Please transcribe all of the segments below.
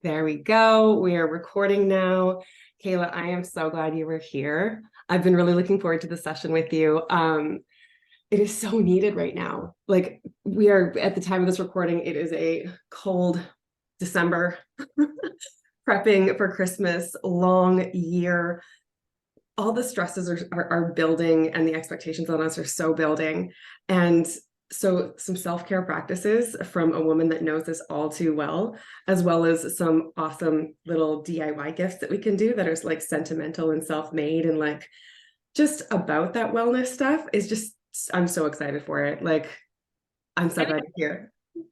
There we go. We are recording now. Kayla, I am so glad you were here. I've been really looking forward to the session with you. It is so needed right now. Like we are at the time of this recording, it is a cold December, prepping for Christmas, long year. All the stresses are building and the expectations on us are so building. And so some self-care practices from a woman that knows this all too well as some awesome little DIY gifts that we can do that are like sentimental and self-made and like just about that wellness stuff is just, I'm so excited for it. Like, I'm so glad you're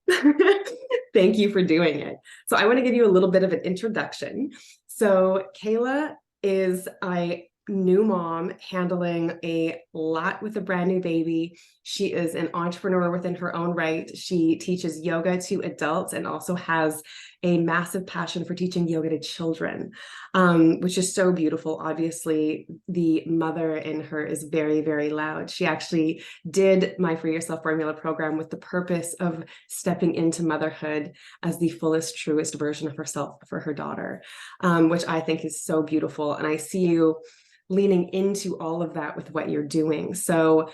here. Thank you for doing it. So I want to give you a little bit of an introduction. So Kayla is a new mom handling a lot with a brand new baby. She is an entrepreneur within her own right. She teaches yoga to adults and also has a massive passion for teaching yoga to children, which is so beautiful. Obviously, the mother in her is very, very loud. She actually did my Free Yourself formula program with the purpose of stepping into motherhood as the fullest, truest version of herself for her daughter, which I think is so beautiful. And I see you leaning into all of that with what you're doing. So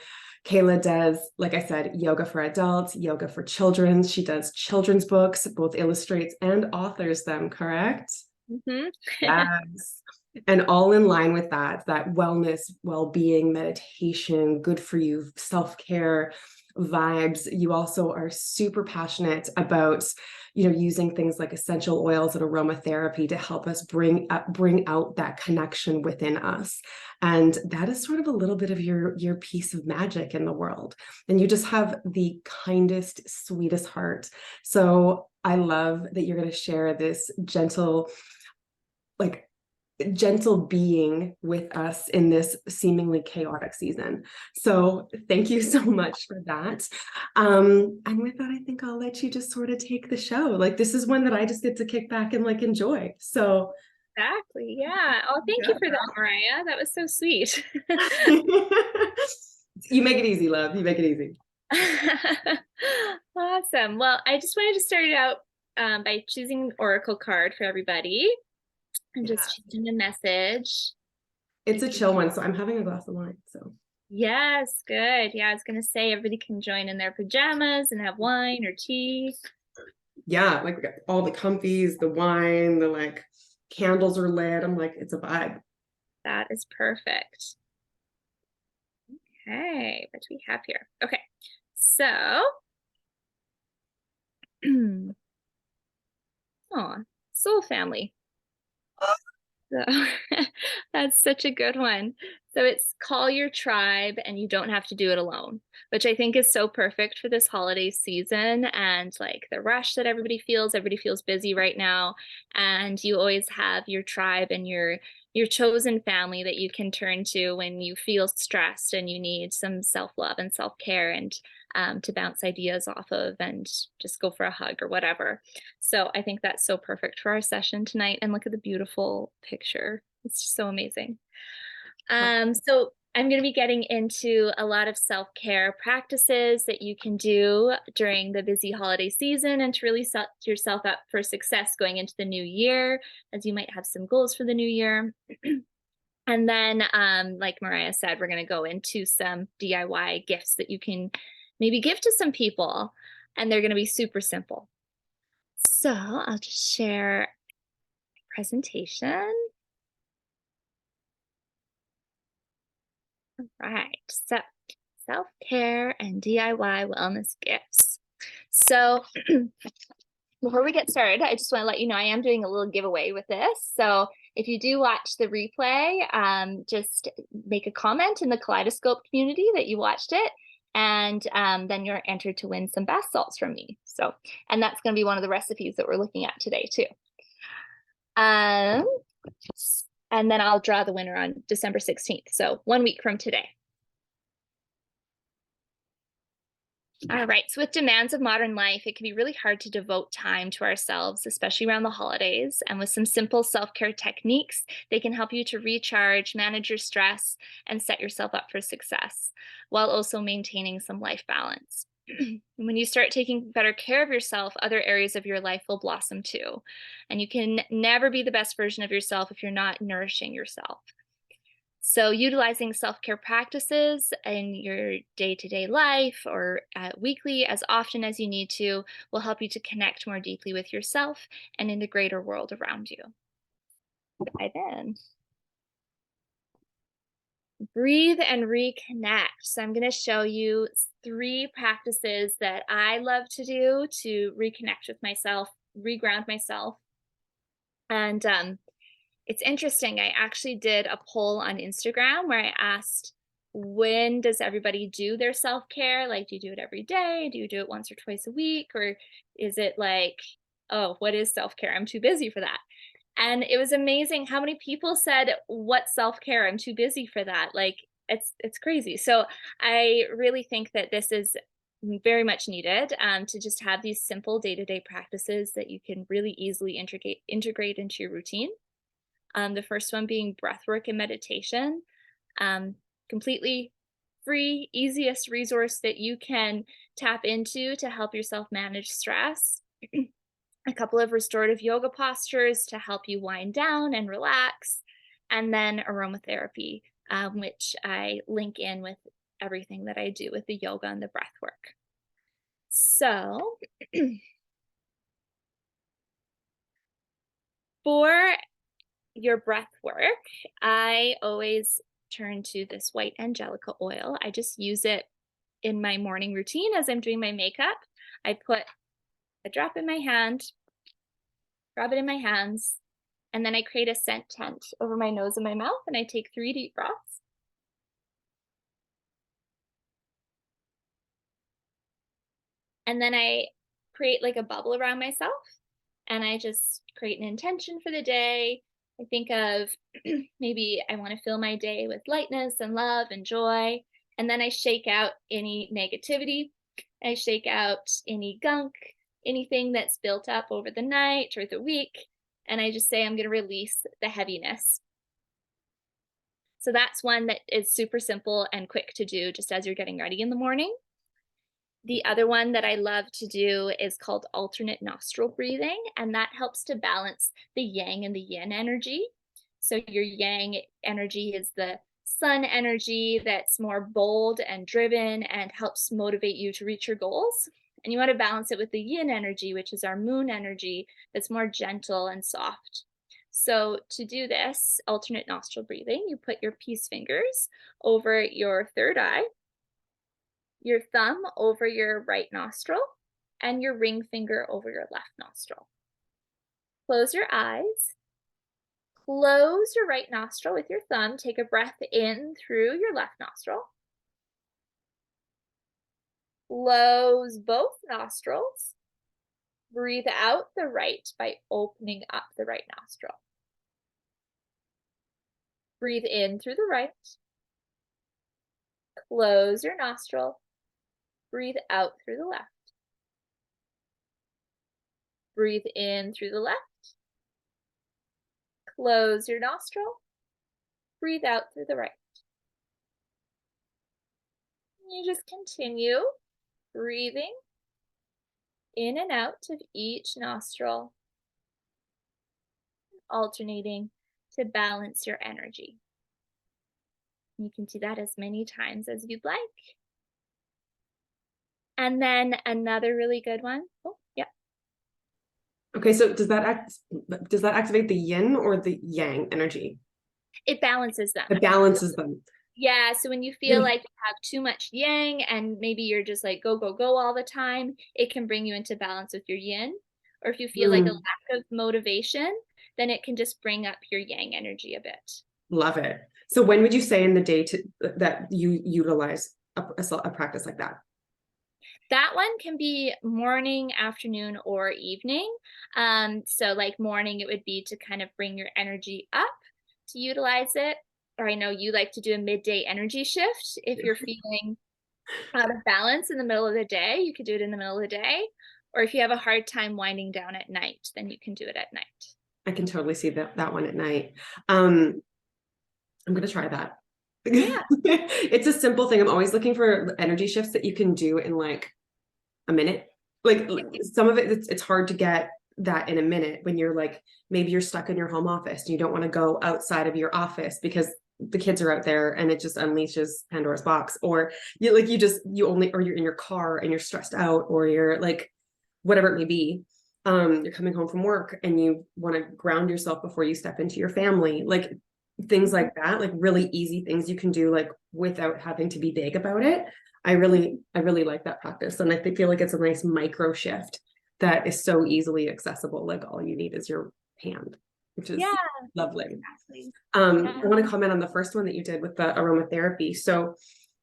Kayla does, like I said, yoga for adults, yoga for children. She does children's books, both illustrates and authors them, correct? Mm-hmm. Yes. And all in line with that wellness, well-being, meditation, good for you, self-care vibes. You also are super passionate about, using things like essential oils and aromatherapy to help us bring out that connection within us. And that is sort of a little bit of your piece of magic in the world. And you just have the kindest, sweetest heart. So I love that you're going to share this gentle being with us in this seemingly chaotic season. So thank you so much for that. And with that, I think I'll let you just sort of take the show. Like this is one that I just get to kick back and like enjoy. So Exactly. Yeah. Oh, thank you for that, Miryah. That was so sweet. you make it easy, love. You make it easy. Awesome. Well, I just wanted to start it out by choosing an oracle card for everybody and Yeah. just choosing a message. It's a chill one, so I'm having a glass of wine. So Yes, good. Yeah, I was gonna say everybody can join in their pajamas and have wine or tea. yeah, like we got all the comfies, the wine, the like candles are lit. I'm like, it's a vibe. That is perfect. Okay, what do we have here? Okay, so oh, soul family. So that's such a good one. So it's call your tribe and you don't have to do it alone, which I think is so perfect for this holiday season and like the rush that everybody feels busy right now. And you always have your tribe and your chosen family that you can turn to when you feel stressed and you need some self-love and self-care and to bounce ideas off of and just go for a hug or whatever. So I think that's so perfect for our session tonight. And look at the beautiful picture. It's just so amazing. So I'm going to be getting into a lot of self-care practices that you can do during the busy holiday season and to really set yourself up for success going into the new year, as you might have some goals for the new year. And then, like Miryah said, we're going to go into some DIY gifts that you can maybe give to some people, and they're going to be super simple. So I'll just share presentation. All right, so self-care and DIY wellness gifts. So before we get started, I just want to let you know I am doing a little giveaway with this. So if you do watch the replay, just make a comment in the Kaleidoscope community that you watched it. And then you're entered to win some bath salts from me. So, and that's going to be one of the recipes that we're looking at today too. And then I'll draw the winner on December 16th. So 1 week from today. All right, so with demands of modern life, it can be really hard to devote time to ourselves, especially around the holidays. And with some simple self-care techniques, they can help you to recharge, manage your stress, and set yourself up for success, while also maintaining some life balance. When you start taking better care of yourself, other areas of your life will blossom too. And you can never be the best version of yourself if you're not nourishing yourself. So, utilizing self care practices in your day to day life or weekly as often as you need to will help you to connect more deeply with yourself and in the greater world around you. Dive in. Breathe and reconnect. So, I'm going to show you 3 practices that I love to do to reconnect with myself, reground myself. And it's interesting. I actually did a poll on Instagram where I asked, when does everybody do their self-care? Like, do you do it every day? Do you do it once or twice a week? Or is it like, oh, what is self-care? I'm too busy for that. And it was amazing how many people said, what self-care? I'm too busy for that. Like, it's crazy. So I really think that this is very much needed, to just have these simple day-to-day practices that you can really easily integrate into your routine. The first one being breath work and meditation. Um, Completely free, easiest resource that you can tap into to help yourself manage stress. A couple of restorative yoga postures to help you wind down and relax. And then aromatherapy, which I link in with everything that I do with the yoga and the breath work. So, for your breath work, I always turn to this white angelica oil. I just use it in my morning routine as I'm doing my makeup. I put a drop in my hand, rub it in my hands, and then I create a scent tent over my nose and my mouth, and I take 3 deep breaths. And then I create like a bubble around myself, and I just create an intention for the day. I think of maybe I want to fill my day with lightness and love and joy. And then I shake out any negativity. I shake out any gunk, anything that's built up over the night or the week. And I just say, I'm going to release the heaviness. So that's one that is super simple and quick to do just as you're getting ready in the morning. The other one that I love to do is called alternate nostril breathing, and that helps to balance the yang and the yin energy. So your yang energy is the sun energy that's more bold and driven and helps motivate you to reach your goals. And you want to balance it with the yin energy, which is our moon energy, that's more gentle and soft. So to do this alternate nostril breathing, you put your peace fingers over your third eye, your thumb over your right nostril, and your ring finger over your left nostril. Close your eyes. Close your right nostril with your thumb. Take a breath in through your left nostril. Close both nostrils. Breathe out the right by opening up the right nostril. Breathe in through the right. Close your nostril. Breathe out through the left. Breathe in through the left. Close your nostril. Breathe out through the right. You just continue breathing in and out of each nostril, alternating to balance your energy. You can do that as many times as you'd like. And then another really good one. Oh, yeah. Okay, so does that activate the yin or the yang energy? It balances them. It balances them. Yeah, so when you feel like you have too much yang and maybe you're just like go, go, go all the time, it can bring you into balance with your yin. Or if you feel like a lack of motivation, then it can just bring up your yang energy a bit. Love it. So when would you say in the day that you utilize a practice like that? That one can be morning, afternoon, or evening. So like morning, it would be to kind of bring your energy up to utilize it. Or I know you like to do a midday energy shift. If you're feeling out of balance in the middle of the day, you could do it in the middle of the day. Or if you have a hard time winding down at night, then you can do it at night. I can totally see that one at night. I'm going to try that. Yeah. It's a simple thing. I'm always looking for energy shifts that you can do in like a minute. Like some of it, it's hard to get that in a minute when you're like, maybe you're stuck in your home office and you don't want to go outside of your office because the kids are out there and it just unleashes Pandora's box. Or or you're in your car and you're stressed out, or you're like, whatever it may be. You're coming home from work and you want to ground yourself before you step into your family, like things like that, like really easy things you can do like without having to be big about it. I really like that practice. And feel like it's a nice micro shift that is so easily accessible. Like all you need is your hand, which is lovely. Exactly. I want to comment on the first one that you did with the aromatherapy. So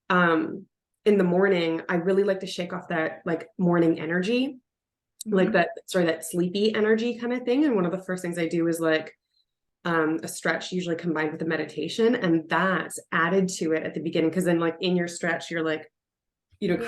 in the morning, I really like to shake off that like morning energy, like that sleepy energy kind of thing. And one of the first things I do is like a stretch, usually combined with a meditation, and that's added to it at the beginning, because then like in your stretch you're like,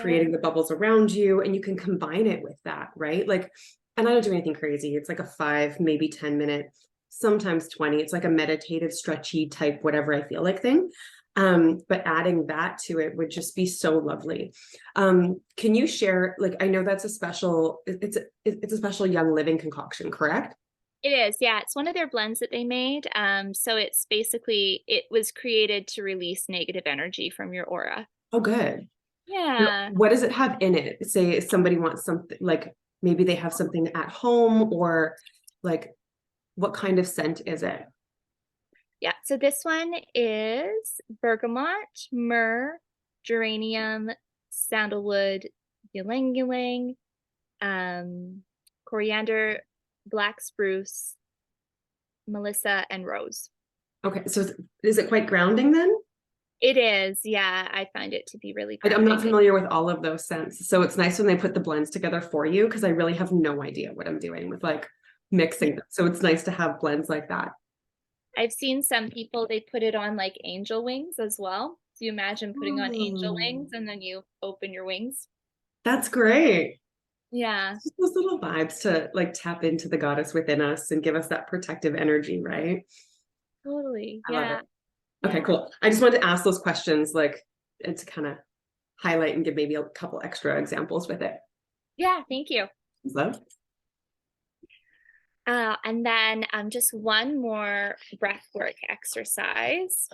creating the bubbles around you, and you can combine it with that, right? Like, and I don't do anything crazy. It's like a 5, maybe 10 minute, sometimes 20. It's like a meditative, stretchy type, whatever I feel like thing. But adding that to it would just be so lovely. Can you share, like, I know that's a special, it's a special Young Living concoction, correct? It is, yeah. It's one of their blends that they made. So it's basically, it was created to release negative energy from your aura. Oh, good. Yeah. What does it have in it? Say if somebody wants something, like maybe they have something at home, or like, what kind of scent is it? Yeah. So this one is bergamot, myrrh, geranium, sandalwood, ylang ylang, coriander, black spruce, melissa, and rose. Okay, so is it quite grounding then? It is, yeah. I find it to be really I'm not grounding. familiar with all of those scents, so it's nice when they put the blends together for you, because I really have no idea what I'm doing with like mixing them. So it's nice to have blends like that. I've seen some people, they put it on like angel wings as well. So you imagine putting on angel wings and then you open your wings. That's great. Yeah, Just those little vibes to like tap into the goddess within us and give us that protective energy, right? totally. I love Yeah. it. Okay, cool. I just wanted to ask those questions, like, and to kind of highlight and give maybe a couple extra examples with it. Yeah, thank you. So, And then just one more breath work exercise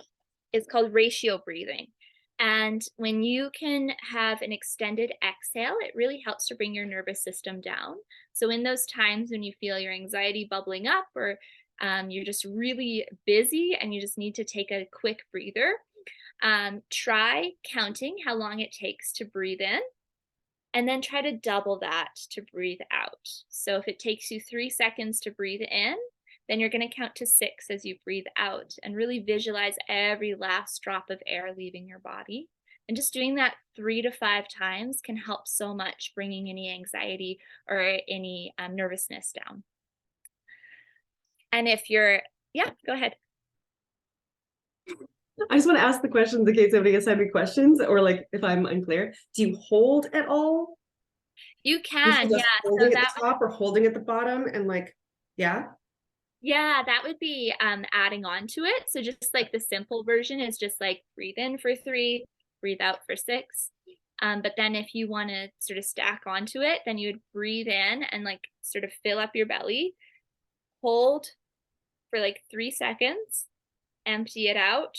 is called ratio breathing. And when you can have an extended exhale, it really helps to bring your nervous system down. So in those times when you feel your anxiety bubbling up, or you're just really busy and you just need to take a quick breather, try counting how long it takes to breathe in, and then try to double that to breathe out. So if it takes you 3 seconds to breathe in, then you're going to count to 6 as you breathe out, and really visualize every last drop of air leaving your body. And just doing that 3 to 5 times can help so much, bringing any anxiety or any nervousness down. And if you're, yeah, go ahead. I just want to ask the questions in case somebody has any questions, or like if I'm unclear. Do you hold at all? You Is can, it just yeah. So holding at that the top or holding at the bottom, and like, yeah? Yeah, that would be adding on to it. So just like the simple version is just like breathe in for 3, breathe out for 6. But then if you want to sort of stack onto it, then you would breathe in and like sort of fill up your belly, hold for like 3 seconds, empty it out,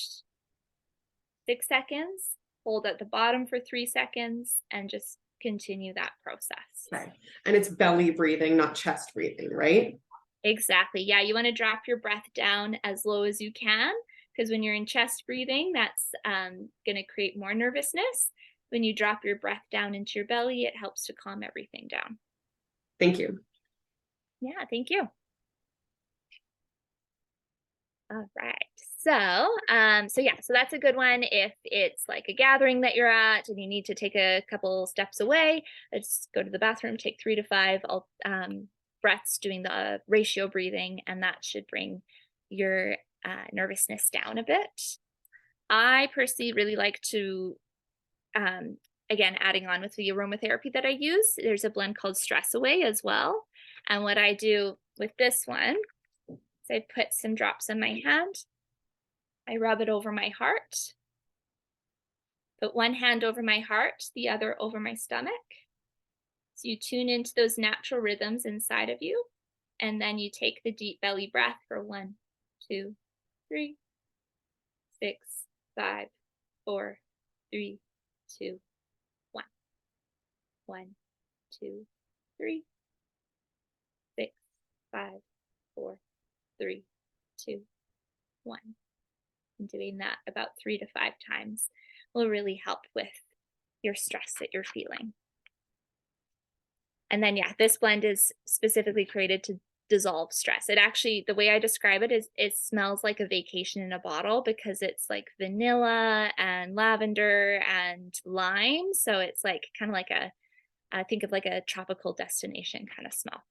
6 seconds, hold at the bottom for 3 seconds, and just continue that process. Okay. And it's belly breathing, not chest breathing, right? Exactly. Yeah, you want to drop your breath down as low as you can, because when you're in chest breathing, that's going to create more nervousness. When you drop your breath down into your belly, it helps to calm everything down. Thank you. Yeah, thank you. All right. So that's a good one. If it's like a gathering that you're at and you need to take a couple steps away, just go to the bathroom, take 3 to 5 breaths doing the ratio breathing, and that should bring your nervousness down a bit. I personally really like to, again, adding on with the aromatherapy that I use, there's a blend called Stress Away as well. And what I do with this one is I put some drops in my hand, I rub it over my heart, put one hand over my heart, the other over my stomach, So you tune into those natural rhythms inside of you, and then you take the deep belly breath for 1, 2, 3, 6, 5, 4, 3, 2, 1. 1, 2, 3, 6, 5, 4, 3, 2, 1. And doing that about 3 to 5 times will really help with your stress that you're feeling. And then, yeah, this blend is specifically created to dissolve stress. It actually, the way I describe it is it smells like a vacation in a bottle because it's like vanilla and lavender and lime. So it's like kind of like I think of like a tropical destination kind of smell.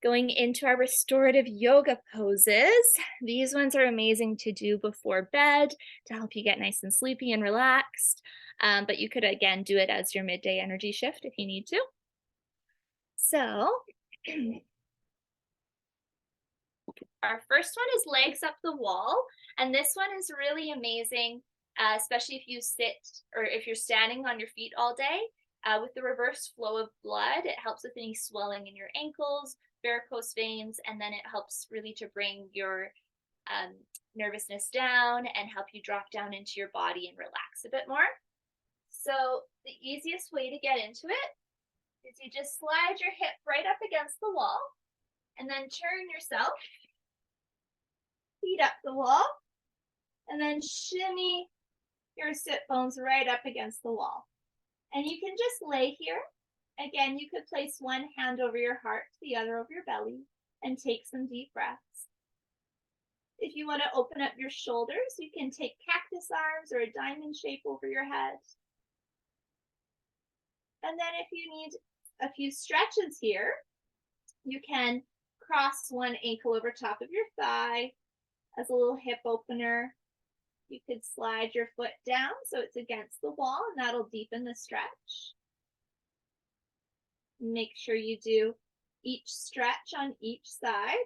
Going into our restorative yoga poses. These ones are amazing to do before bed to help you get nice and sleepy and relaxed. But you could, again, do it as your midday energy shift if you need to. So our first one is legs up the wall. And this one is really amazing, especially if you sit or if you're standing on your feet all day. With the reverse flow of blood, it helps with any swelling in your ankles, varicose veins, and then it helps really to bring your nervousness down and help you drop down into your body and relax a bit more. So the easiest way to get into it is you just slide your hip right up against the wall and then turn yourself, feet up the wall, and then shimmy your sit bones right up against the wall. And you can just lay here. Again, you could place one hand over your heart, the other over your belly, and take some deep breaths. If you want to open up your shoulders, you can take cactus arms or a diamond shape over your head. And then if you need a few stretches here, you can cross one ankle over top of your thigh as a little hip opener. You could slide your foot down so it's against the wall, and that'll deepen the stretch. Make sure you do each stretch on each side.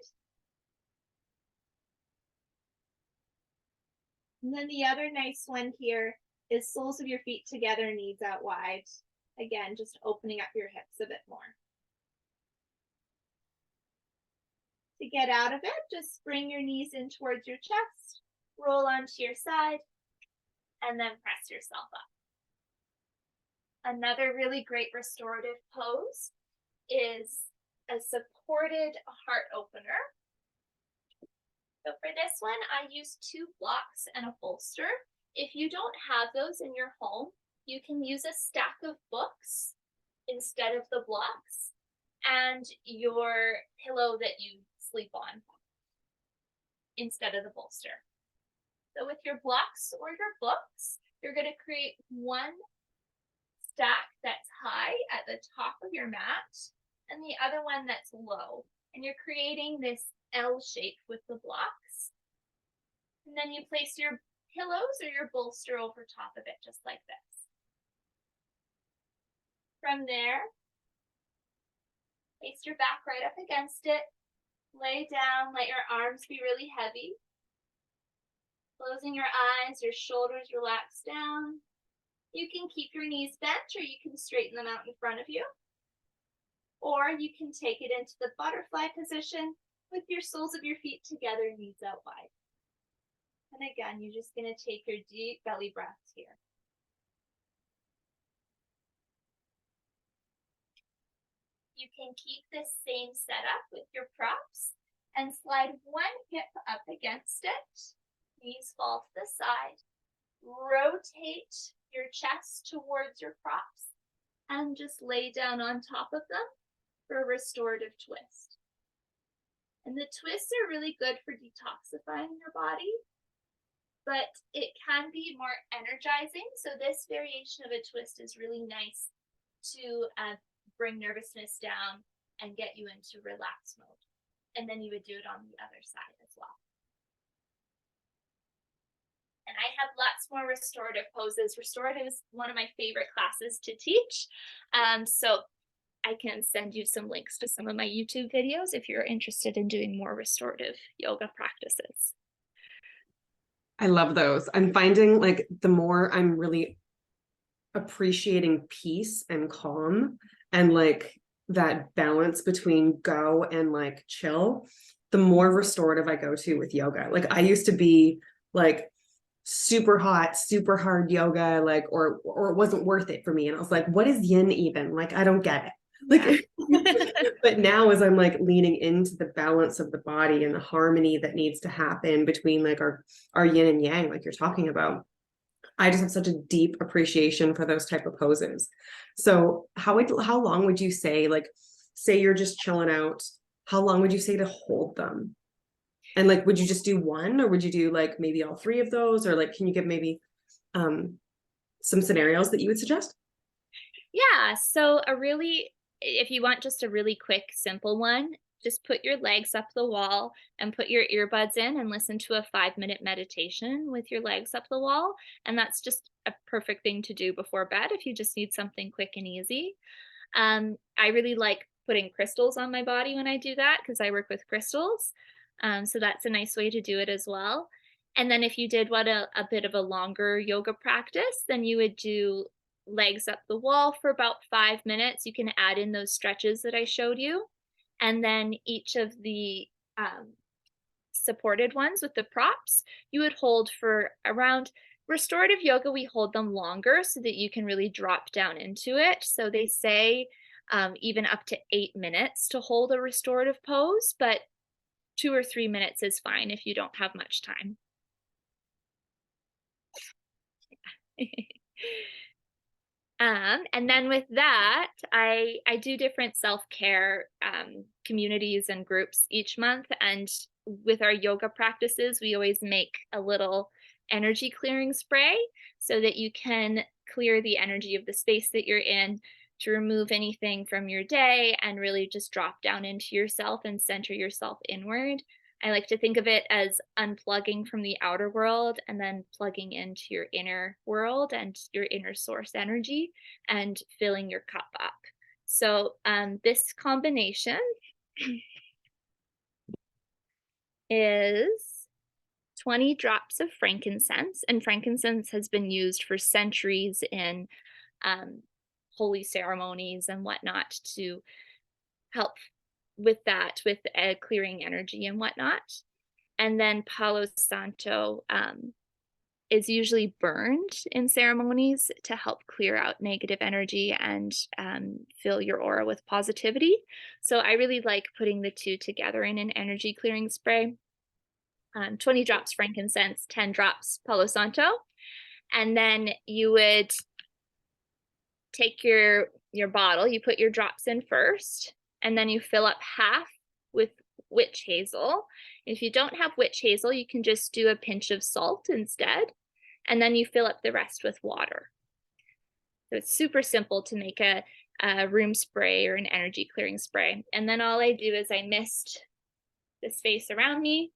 And then the other nice one here is soles of your feet together, knees out wide. Again, just opening up your hips a bit more. To get out of it, just bring your knees in towards your chest, roll onto your side, and then press yourself up. Another really great restorative pose is a supported heart opener. So for this one, I use 2 blocks and a bolster. If you don't have those in your home, you can use a stack of books instead of the blocks and your pillow that you sleep on instead of the bolster. So with your blocks or your books, you're going to create one stack that's high at the top of your mat and the other one that's low. And you're creating this L shape with the blocks. And then you place your pillows or your bolster over top of it, just like this. From there, place your back right up against it. Lay down, let your arms be really heavy. Closing your eyes, your shoulders relax down. You can keep your knees bent or you can straighten them out in front of you. Or you can take it into the butterfly position with your soles of your feet together, knees out wide. And again, you're just going to take your deep belly breaths here. You can keep this same setup with your props and slide one hip up against it. Knees fall to the side. Rotate your chest towards your props and just lay down on top of them for a restorative twist. And the twists are really good for detoxifying your body, but it can be more energizing. So this variation of a twist is really nice to bring nervousness down and get you into relax mode. And then you would do it on the other side as well. And I have lots more restorative poses. Restorative is one of my favorite classes to teach. So I can send you some links to some of my YouTube videos if you're interested in doing more restorative yoga practices. I love those. I'm finding like the more I'm really appreciating peace and calm and like that balance between go and like chill, the more restorative I go to with yoga. Like I used to be like super hot, super hard yoga, like, or it wasn't worth it for me. And I was like, what is yin even? Like, I don't get it. Like, but now as I'm like leaning into the balance of the body and the harmony that needs to happen between like our yin and yang, like you're talking about, I just have such a deep appreciation for those type of poses. So how long would you say, like, say you're just chilling out, how long would you say to hold them? And like, would you just do one, or would you do like maybe all three of those? Or like, can you give maybe some scenarios that you would suggest? Yeah. So if you want just a really quick, simple one, just put your legs up the wall and put your earbuds in and listen to a 5-minute meditation with your legs up the wall. And that's just a perfect thing to do before bed if you just need something quick and easy. I really like putting crystals on my body when I do that because I work with crystals. So that's a nice way to do it as well. And then if you did want a bit of a longer yoga practice, then you would do legs up the wall for about 5 minutes. You can add in those stretches that I showed you. And then each of the supported ones with the props, you would hold for around restorative yoga. We hold them longer so that you can really drop down into it. So they say even up to 8 minutes to hold a restorative pose, but 2 or 3 minutes is fine if you don't have much time. And then with that, I do different self-care communities and groups each month. And with our yoga practices, we always make a little energy clearing spray so that you can clear the energy of the space that you're in to remove anything from your day and really just drop down into yourself and center yourself inward. I like to think of it as unplugging from the outer world and then plugging into your inner world and your inner source energy and filling your cup up. So this combination is 20 drops of frankincense, and frankincense has been used for centuries in holy ceremonies and whatnot to help with that, with clearing energy and whatnot. And then Palo Santo is usually burned in ceremonies to help clear out negative energy and fill your aura with positivity. So I really like putting the two together in an energy clearing spray. 20 drops frankincense, 10 drops Palo Santo. And then you would take your bottle, you put your drops in first, and then you fill up half with witch hazel. If you don't have witch hazel, you can just do a pinch of salt instead, and then you fill up the rest with water. So it's super simple to make a room spray or an energy clearing spray. And then all I do is I mist the space around me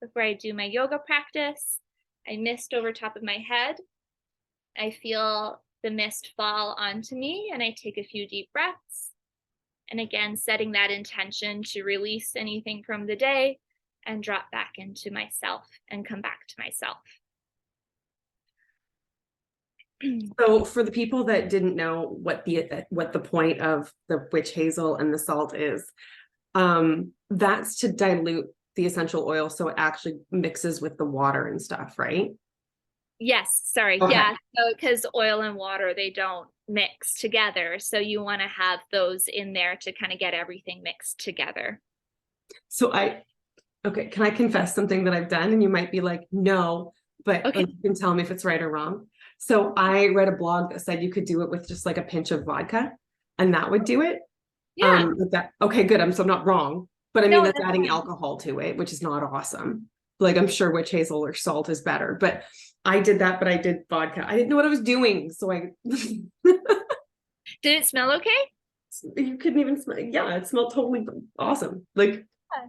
before I do my yoga practice. I mist over top of my head. I feel the mist fall onto me and I take a few deep breaths. And again, setting that intention to release anything from the day and drop back into myself and come back to myself. So for the people that didn't know what the point of the witch hazel and the salt is, that's to dilute the essential oil so it actually mixes with the water and stuff, right? Yes, sorry. Okay. Yeah, so because oil and water, they don't mix together. So you want to have those in there to kind of get everything mixed together. So okay, can I confess something that I've done? And you might be like, no, but Okay. like, you can tell me if it's right or wrong. So I read a blog that said you could do it with just like a pinch of vodka and that would do it. Yeah. Okay, good. So I'm not wrong, but I mean, No, that's that's adding fine. alcohol to it, which is not awesome. Like I'm sure witch hazel or salt is better, but I did that, but I did vodka. I didn't know what I was doing. So Did it smell okay? you couldn't even smell. Yeah, it smelled totally awesome. Like Yeah,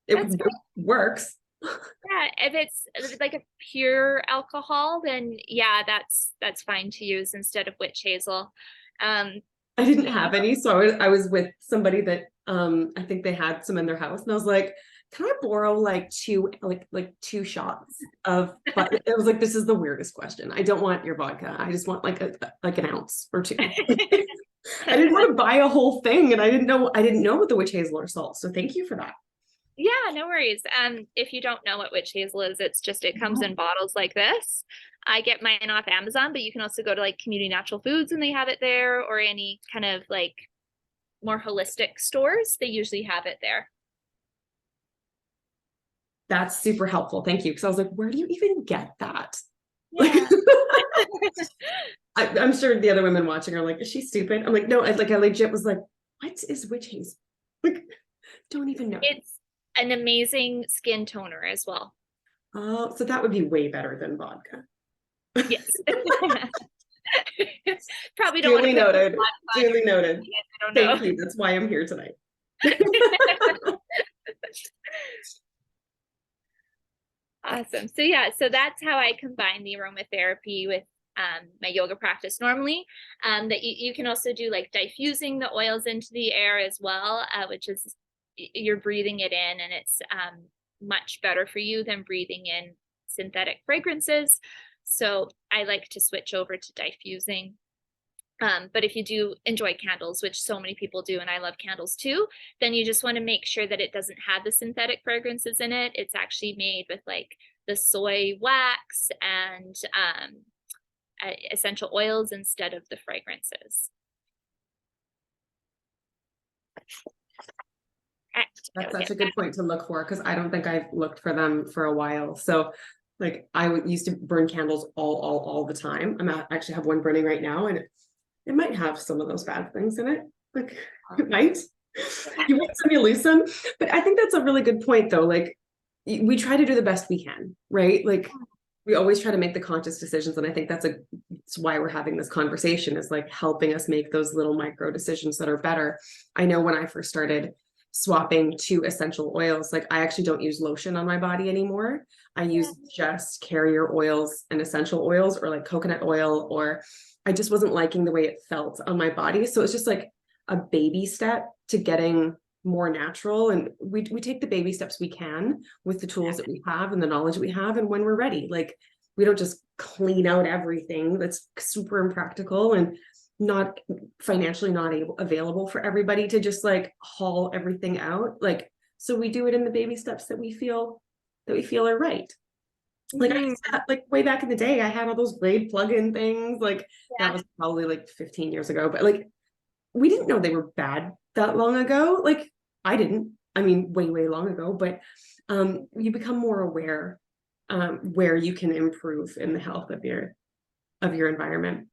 it that's great. works. Yeah, if it's like a pure alcohol, then yeah, that's fine to use instead of witch hazel. Um, I didn't have any, so I was with somebody that I think they had some in their house, and I was like, can I borrow like two shots of, but it was like, this is the weirdest question. I don't want your vodka. I just want like an ounce or two. I didn't want to buy a whole thing, and I didn't know what the witch hazel or salt. So thank you for that. Yeah, no worries. If you don't know what witch hazel is, it comes in bottles like this. I get mine off Amazon, but you can also go to like Community Natural Foods and they have it there, or any kind of like more holistic stores. They usually have it there. That's super helpful. Thank you. Because I was like, where do you even get that? Yeah. I'm sure the other women watching are like, is she stupid? I'm like, no, I legit was like, what is witch hazel? Like, don't even know. It's an amazing skin toner as well. Oh, so that would be way better than vodka. Yes. Probably don't want Duly to put noted. Duly noted. I don't Thank know. you. That's why I'm here tonight. Awesome. So yeah, so that's how I combine the aromatherapy with my yoga practice normally. That you can also do like diffusing the oils into the air as well, which is you're breathing it in, and it's much better for you than breathing in synthetic fragrances. So I like to switch over to diffusing. But if you do enjoy candles, which so many people do, and I love candles too, then you just want to make sure that it doesn't have the synthetic fragrances in it. It's actually made with like the soy wax and essential oils instead of the fragrances. That's such a good point to look for, because I don't think I've looked for them for a while. So like used to burn candles all the time. Actually have one burning right now, and it might have some of those bad things in it. Like it might. You want some, you lose some. But I think that's a really good point though. Like we try to do the best we can, right? Like we always try to make the conscious decisions. And I think that's why we're having this conversation, is like helping us make those little micro decisions that are better. I know when I first started swapping to essential oils, like I actually don't use lotion on my body anymore. I use just carrier oils and essential oils, or like coconut oil, or I just wasn't liking the way it felt on my body. So it's just like a baby step to getting more natural. And we take the baby steps we can with the tools that we have and the knowledge we have. And when we're ready, like we don't just clean out everything. That's super impractical and not financially not available for everybody to just like haul everything out. Like, so we do it in the baby steps that we feel are right. Like like way back in the day, I had all those Blade plug-in things. Like that was probably like 15 years ago, but like we didn't know they were bad that long ago. Like I didn't. I mean, way long ago. But you become more aware where you can improve in the health of your environment.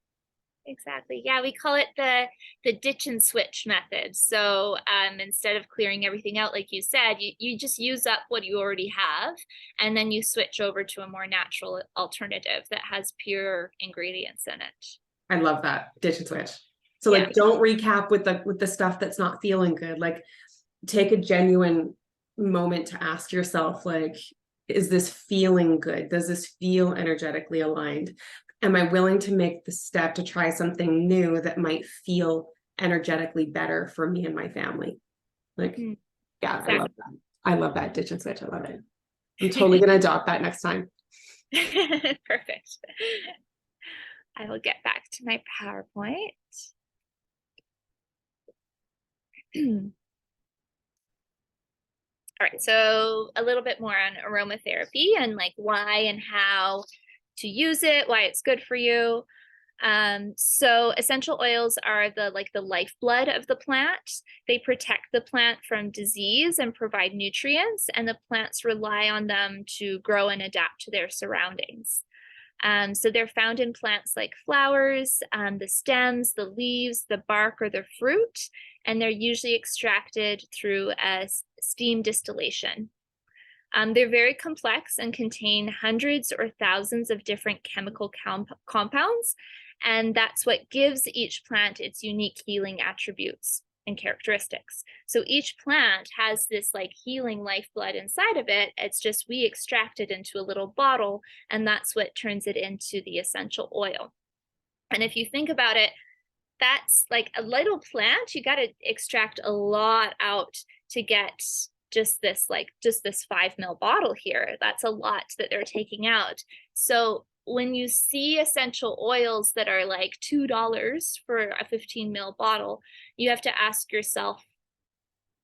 Exactly. Yeah, we call it the ditch and switch method. So instead of clearing everything out, like you said, you just use up what you already have, and then you switch over to a more natural alternative that has pure ingredients in it. I love that, ditch and switch. So like don't recap with the stuff that's not feeling good. Like take a genuine moment to ask yourself, like, is this feeling good? Does this feel energetically aligned? Am I willing to make the step to try something new that might feel energetically better for me and my family? Like, yeah, exactly. I love that. I love that ditch and switch. I love it. I'm totally going to adopt that next time. Perfect. I will get back to my PowerPoint. All right, so a little bit more on aromatherapy and like why and how to use it, why it's good for you. So essential oils are the lifeblood of the plant. They protect the plant from disease and provide nutrients, and the plants rely on them to grow and adapt to their surroundings. So they're found in plants like flowers, the stems, the leaves, the bark, or the fruit, and they're usually extracted through a steam distillation. They're very complex and contain hundreds or thousands of different chemical compounds, and that's what gives each plant its unique healing attributes and characteristics. So each plant has this like healing lifeblood inside of it. It's just we extract it into a little bottle, and that's what turns it into the essential oil. And if you think about it, that's like a little plant, you got to extract a lot out to get just this 5 ml bottle here. That's a lot that they're taking out. So when you see essential oils that are like $2 for a 15 ml bottle, you have to ask yourself,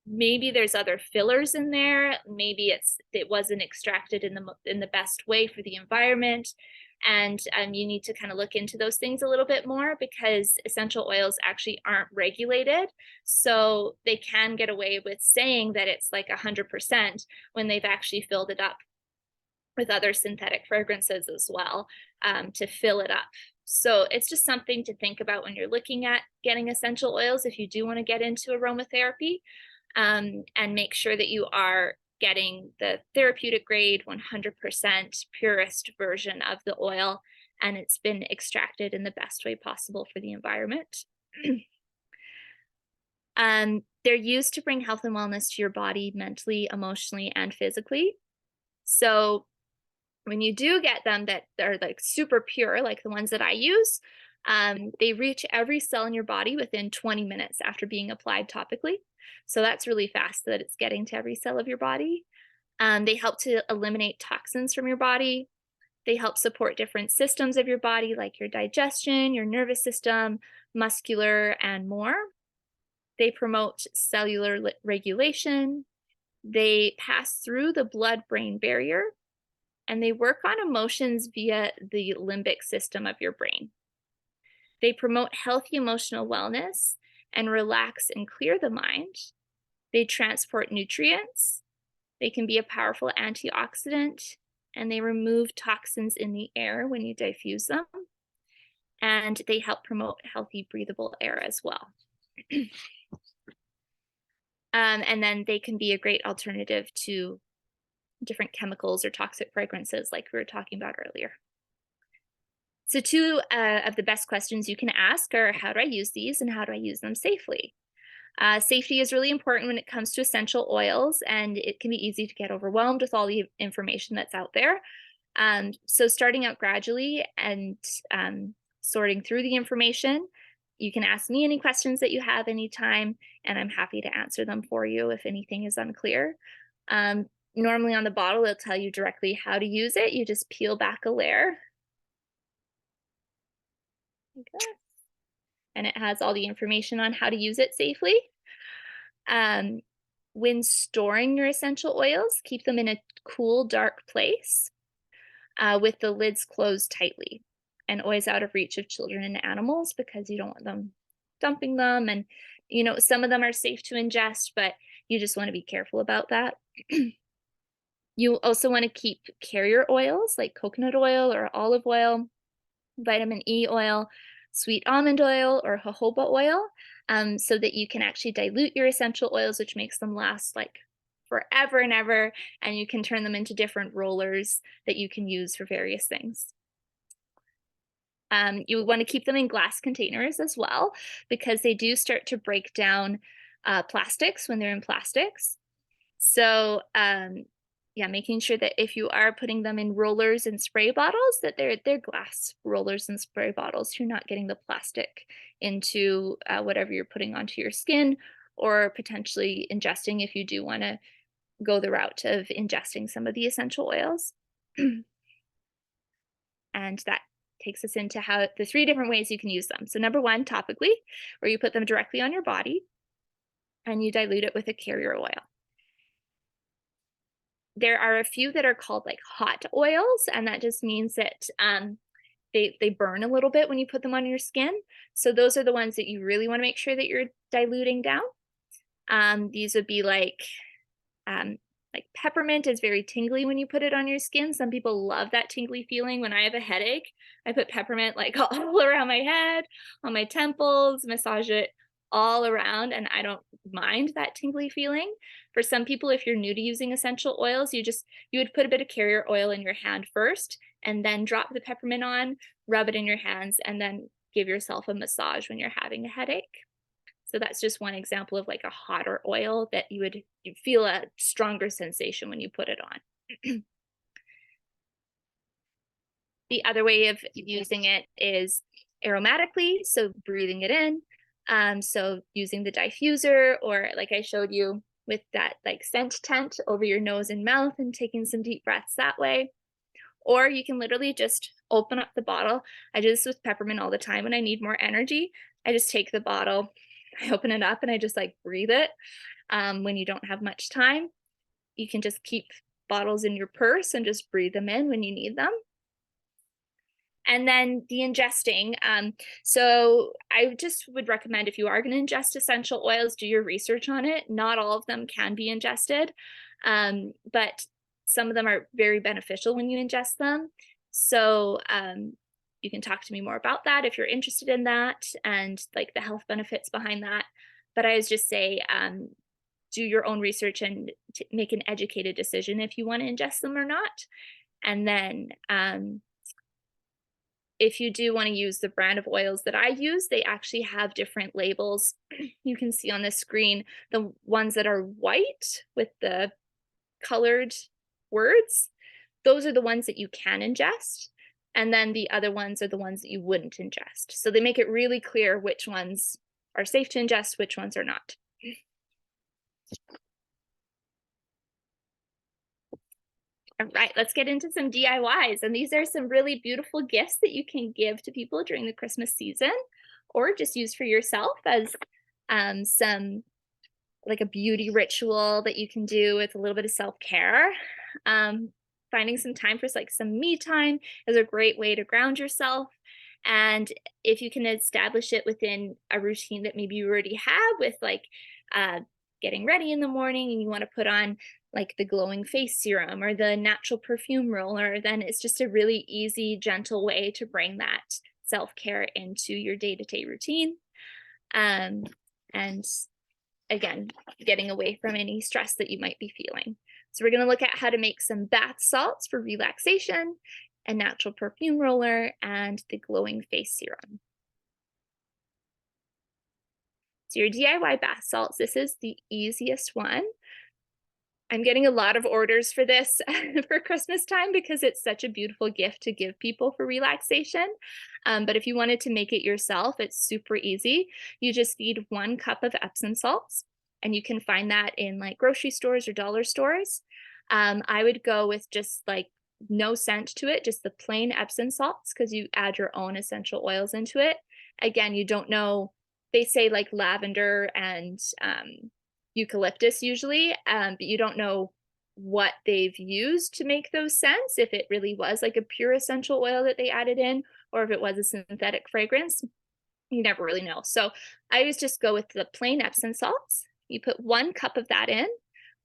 maybe there's other fillers in there, maybe it wasn't extracted in the best way for the environment. And you need to kind of look into those things a little bit more, because essential oils actually aren't regulated. So they can get away with saying that it's like 100% when they've actually filled it up with other synthetic fragrances as well, to fill it up. So it's just something to think about when you're looking at getting essential oils if you do want to get into aromatherapy, and make sure that you are getting the therapeutic grade 100% purest version of the oil, and it's been extracted in the best way possible for the environment. They're used to bring health and wellness to your body mentally, emotionally, and physically. So when you do get them that are like super pure, like the ones that I use, they reach every cell in your body within 20 minutes after being applied topically. So that's really fast that it's getting to every cell of your body. They help to eliminate toxins from your body. They help support different systems of your body, like your digestion, your nervous system, muscular, and more. They promote cellular regulation. They pass through the blood-brain barrier, and they work on emotions via the limbic system of your brain. They promote healthy emotional wellness and relax and clear the mind. They transport nutrients. They can be a powerful antioxidant, and they remove toxins in the air when you diffuse them. And they help promote healthy, breathable air as well. And then they can be a great alternative to different chemicals or toxic fragrances like we were talking about earlier. So two of the best questions you can ask are, how do I use these and how do I use them safely? Safety is really important when it comes to essential oils, and it can be easy to get overwhelmed with all the information that's out there. So starting out gradually and sorting through the information, you can ask me any questions that you have anytime, and I'm happy to answer them for you if anything is unclear. Normally on the bottle, it'll tell you directly how to use it. You just peel back a layer like this, and it has all the information on how to use it safely. When storing your essential oils, keep them in a cool, dark place with the lids closed tightly, and always out of reach of children and animals, because you don't want them dumping them. And, some of them are safe to ingest, but you just want to be careful about that. You also want to keep carrier oils like coconut oil or olive oil, vitamin E oil, sweet almond oil, or jojoba oil, so that you can actually dilute your essential oils, which makes them last like forever and ever, and you can turn them into different rollers that you can use for various things. You want to keep them in glass containers as well, because they do start to break down plastics when they're in plastics. So yeah, making sure that if you are putting them in rollers and spray bottles, that they're glass rollers and spray bottles. You're not getting the plastic into whatever you're putting onto your skin, or potentially ingesting if you do want to go the route of ingesting some of the essential oils. And that takes us into the 3 different ways you can use them. So number 1, topically, where you put them directly on your body and you dilute it with a carrier oil. There are a few that are called like hot oils, and that just means that they burn a little bit when you put them on your skin. So those are the ones that you really want to make sure that you're diluting down. These would be like peppermint is very tingly when you put it on your skin. Some people love that tingly feeling. When I have a headache, I put peppermint like all around my head, on my temples, massage it all around, and I don't mind that tingly feeling. For some people, if you're new to using essential oils, you would put a bit of carrier oil in your hand first, and then drop the peppermint on, rub it in your hands, and then give yourself a massage when you're having a headache. So that's just one example of like a hotter oil that you feel a stronger sensation when you put it on. The other way of using it is aromatically, so breathing it in. So using the diffuser, or like I showed you, with that like scent tent over your nose and mouth and taking some deep breaths that way. Or you can literally just open up the bottle. I do this with peppermint all the time when I need more energy. I just take the bottle, I open it up, and I just like breathe it. When you don't have much time, you can just keep bottles in your purse and just breathe them in when you need them. And then the ingesting. So I just would recommend, if you are going to ingest essential oils, do your research on it. Not all of them can be ingested, but some of them are very beneficial when you ingest them. So you can talk to me more about that if you're interested in that and like the health benefits behind that. But I would just say, do your own research and make an educated decision if you want to ingest them or not. And then if you do want to use the brand of oils that I use, they actually have different labels. You can see on the screen the ones that are white with the colored words. Those are the ones that you can ingest. And then the other ones are the ones that you wouldn't ingest. So they make it really clear which ones are safe to ingest, which ones are not. All right, let's get into some DIYs. And these are some really beautiful gifts that you can give to people during the Christmas season, or just use for yourself as some like a beauty ritual that you can do with a little bit of self-care. Finding some time for like some me time is a great way to ground yourself. And if you can establish it within a routine that maybe you already have, with like getting ready in the morning and you want to put on like the glowing face serum or the natural perfume roller, then it's just a really easy, gentle way to bring that self-care into your day-to-day routine. And again, getting away from any stress that you might be feeling. So we're going to look at how to make some bath salts for relaxation, a natural perfume roller, and the glowing face serum. So your DIY bath salts, this is the easiest one. I'm getting a lot of orders for this for Christmas time because it's such a beautiful gift to give people for relaxation. But if you wanted to make it yourself, it's super easy. You just need 1 cup of Epsom salts, and you can find that in like grocery stores or dollar stores. I would go with just like no scent to it, just the plain Epsom salts, because you add your own essential oils into it. Again, you don't know, they say like lavender and eucalyptus usually, but you don't know what they've used to make those scents, if it really was like a pure essential oil that they added in, or if it was a synthetic fragrance. You never really know. So I always just go with the plain Epsom salts. You put 1 cup of that in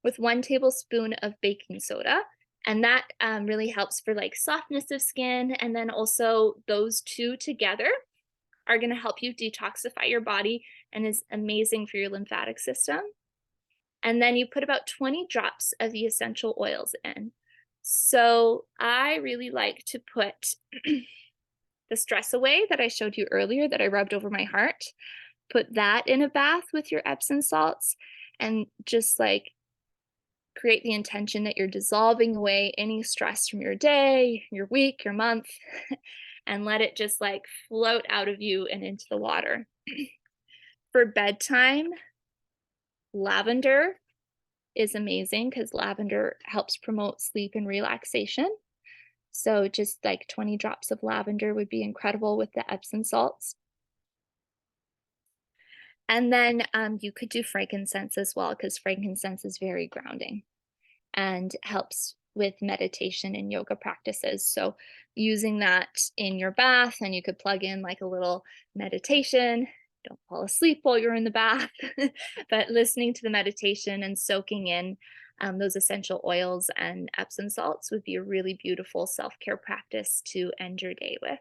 with 1 tablespoon of baking soda, and that really helps for like softness of skin. And then also those two together are going to help you detoxify your body and is amazing for your lymphatic system. And then you put about 20 drops of the essential oils in. So I really like to put the Stress Away that I showed you earlier that I rubbed over my heart. Put that in a bath with your Epsom salts and just like create the intention that you're dissolving away any stress from your day, your week, your month, and let it just like float out of you and into the water. For bedtime, lavender is amazing because lavender helps promote sleep and relaxation. So just like 20 drops of lavender would be incredible with the Epsom salts. And then you could do frankincense as well, because frankincense is very grounding and helps with meditation and yoga practices. So using that in your bath, and you could plug in like a little meditation. Don't fall asleep while you're in the bath, but listening to the meditation and soaking in those essential oils and Epsom salts would be a really beautiful self-care practice to end your day with.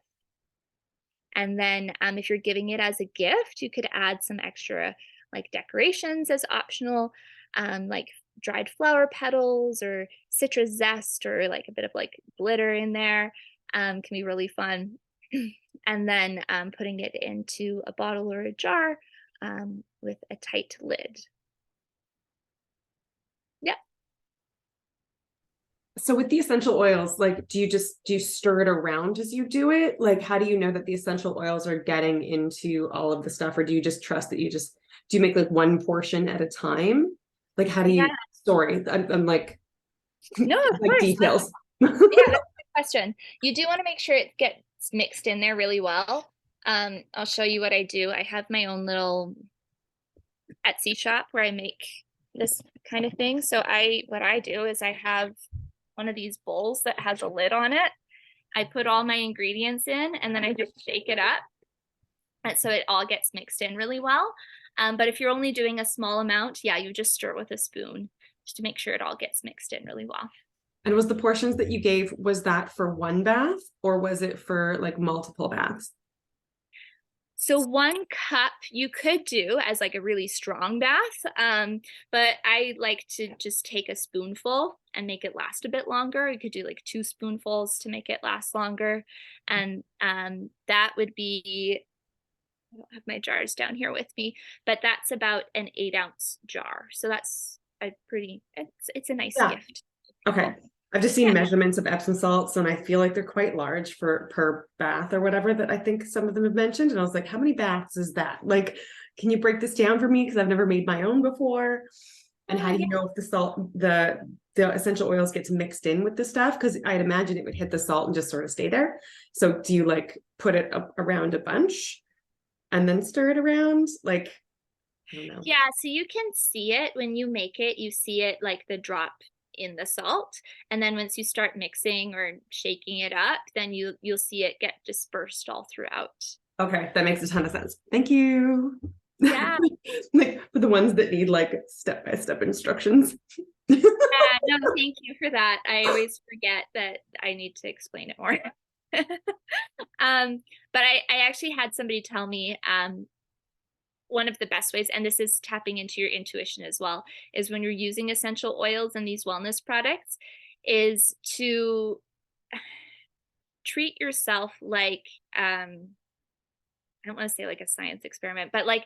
And then if you're giving it as a gift, you could add some extra like decorations as optional, like dried flower petals or citrus zest, or like a bit of like glitter in there can be really fun. And then putting it into a bottle or a jar with a tight lid. Yeah. So with the essential oils, like, do you stir it around as you do it? Like, how do you know that the essential oils are getting into all of the stuff? Or do you just trust that do you make like one portion at a time? Like, how do Yeah. you, sorry, I'm like, No, of like course. details. Yeah, that's a good question. You do want to make sure it gets mixed in there really well. I'll show you what I do. I have my own little Etsy shop where I make this kind of thing. So what I do is I have one of these bowls that has a lid on it. I put all my ingredients in and then I just shake it up. And so it all gets mixed in really well. But if you're only doing a small amount, yeah, you just stir it with a spoon just to make sure it all gets mixed in really well. And was the portions that you gave, was that for one bath or was it for like multiple baths? So 1 cup you could do as like a really strong bath, but I like to just take a spoonful and make it last a bit longer. You could do like 2 spoonfuls to make it last longer, and that would be. I don't have my jars down here with me, but that's about an 8-ounce jar. So that's a pretty. It's a nice Yeah. gift. Okay. I've just seen Yeah. measurements of Epsom salts and I feel like they're quite large for per bath or whatever that I think some of them have mentioned. And I was like, how many baths is that? Like, can you break this down for me? Because I've never made my own before. And how Oh do yeah. you know if the essential oils gets mixed in with the stuff? Because I'd imagine it would hit the salt and just sort of stay there. So do you like put it up around a bunch and then stir it around? Like, I don't know. Yeah, so you can see it when you make it, you see it like the drop in the salt. And then once you start mixing or shaking it up, then you'll see it get dispersed all throughout. Okay, that makes a ton of sense. Thank you. Yeah. Like for the ones that need like step-by-step instructions. Yeah, no, thank you for that. I always forget that I need to explain it more. But I actually had somebody tell me one of the best ways, and this is tapping into your intuition as well, is when you're using essential oils and these wellness products, is to treat yourself like I don't want to say like a science experiment, but like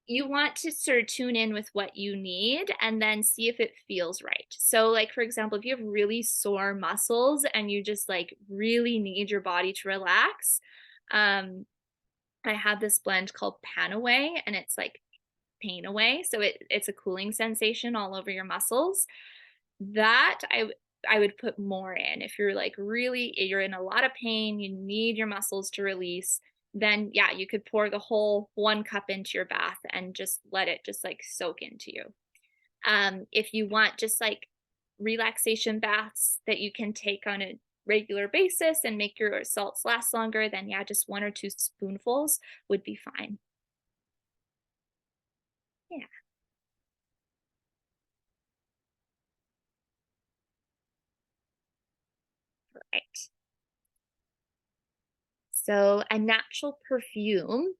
you want to sort of tune in with what you need and then see if it feels right. So like for example, if you have really sore muscles and you just like really need your body to relax, um I have this blend called Pan Away and it's like pain away. So it's a cooling sensation all over your muscles. That I would put more in. If you're like really you're in a lot of pain, you need your muscles to release, then yeah, you could pour the whole 1 cup into your bath and just let it just like soak into you. If you want just like relaxation baths that you can take on a regular basis and make your salts last longer, then yeah, just 1 or 2 spoonfuls would be fine. Yeah. Right. So a natural perfume.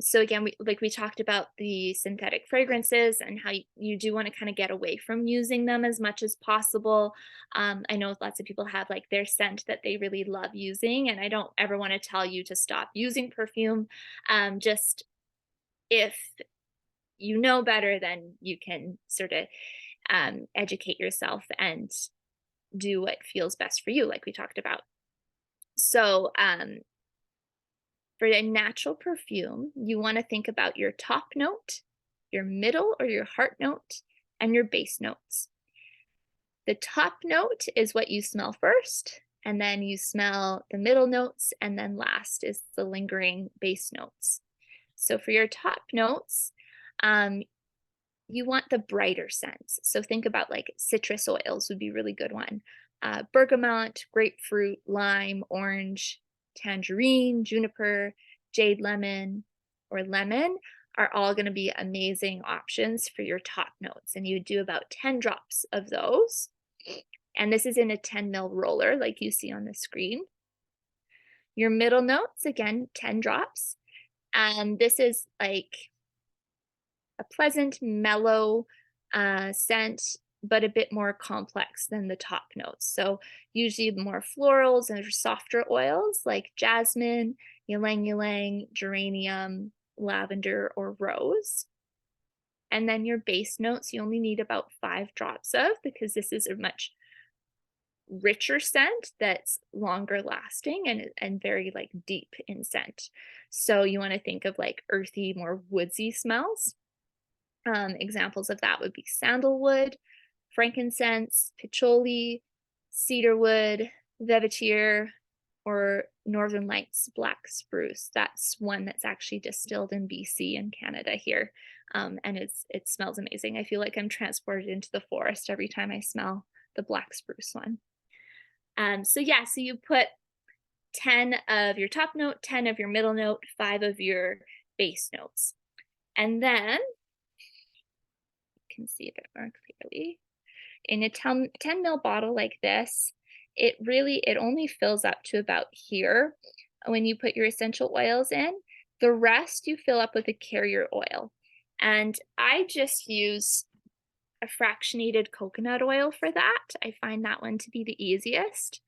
So again, we talked about the synthetic fragrances and how you do want to kind of get away from using them as much as possible. I know lots of people have like their scent that they really love using, and I don't ever want to tell you to stop using perfume. Just if you know better, then you can sort of educate yourself and do what feels best for you, like we talked about. So for a natural perfume, you want to think about your top note, your middle or your heart note, and your base notes. The top note is what you smell first, and then you smell the middle notes, and then last is the lingering base notes. So for your top notes, you want the brighter scents. So think about like citrus oils would be a really good one. Bergamot, grapefruit, lime, orange, tangerine, juniper, jade lemon, or lemon are all going to be amazing options for your top notes. And you do about 10 drops of those. And this is in a 10 ml roller like you see on the screen. Your middle notes, again, 10 drops. And this is like a pleasant, mellow scent, but a bit more complex than the top notes. So usually more florals and softer oils like jasmine, ylang ylang, geranium, lavender, or rose. And then your base notes, you only need about 5 drops of because this is a much richer scent that's longer lasting and very like deep in scent. So you want to think of like earthy, more woodsy smells. Examples of that would be sandalwood, frankincense, patchouli, cedarwood, vetiver, or Northern Lights black spruce. That's one that's actually distilled in BC and Canada here. And it smells amazing. I feel like I'm transported into the forest every time I smell the black spruce one. So yeah, so you put 10 of your top note, 10 of your middle note, 5 of your base notes. And then you can see a bit more clearly. In a 10 ml bottle like this, it only fills up to about here when you put your essential oils in. The rest you fill up with a carrier oil. And I just use a fractionated coconut oil for that. I find that one to be the easiest.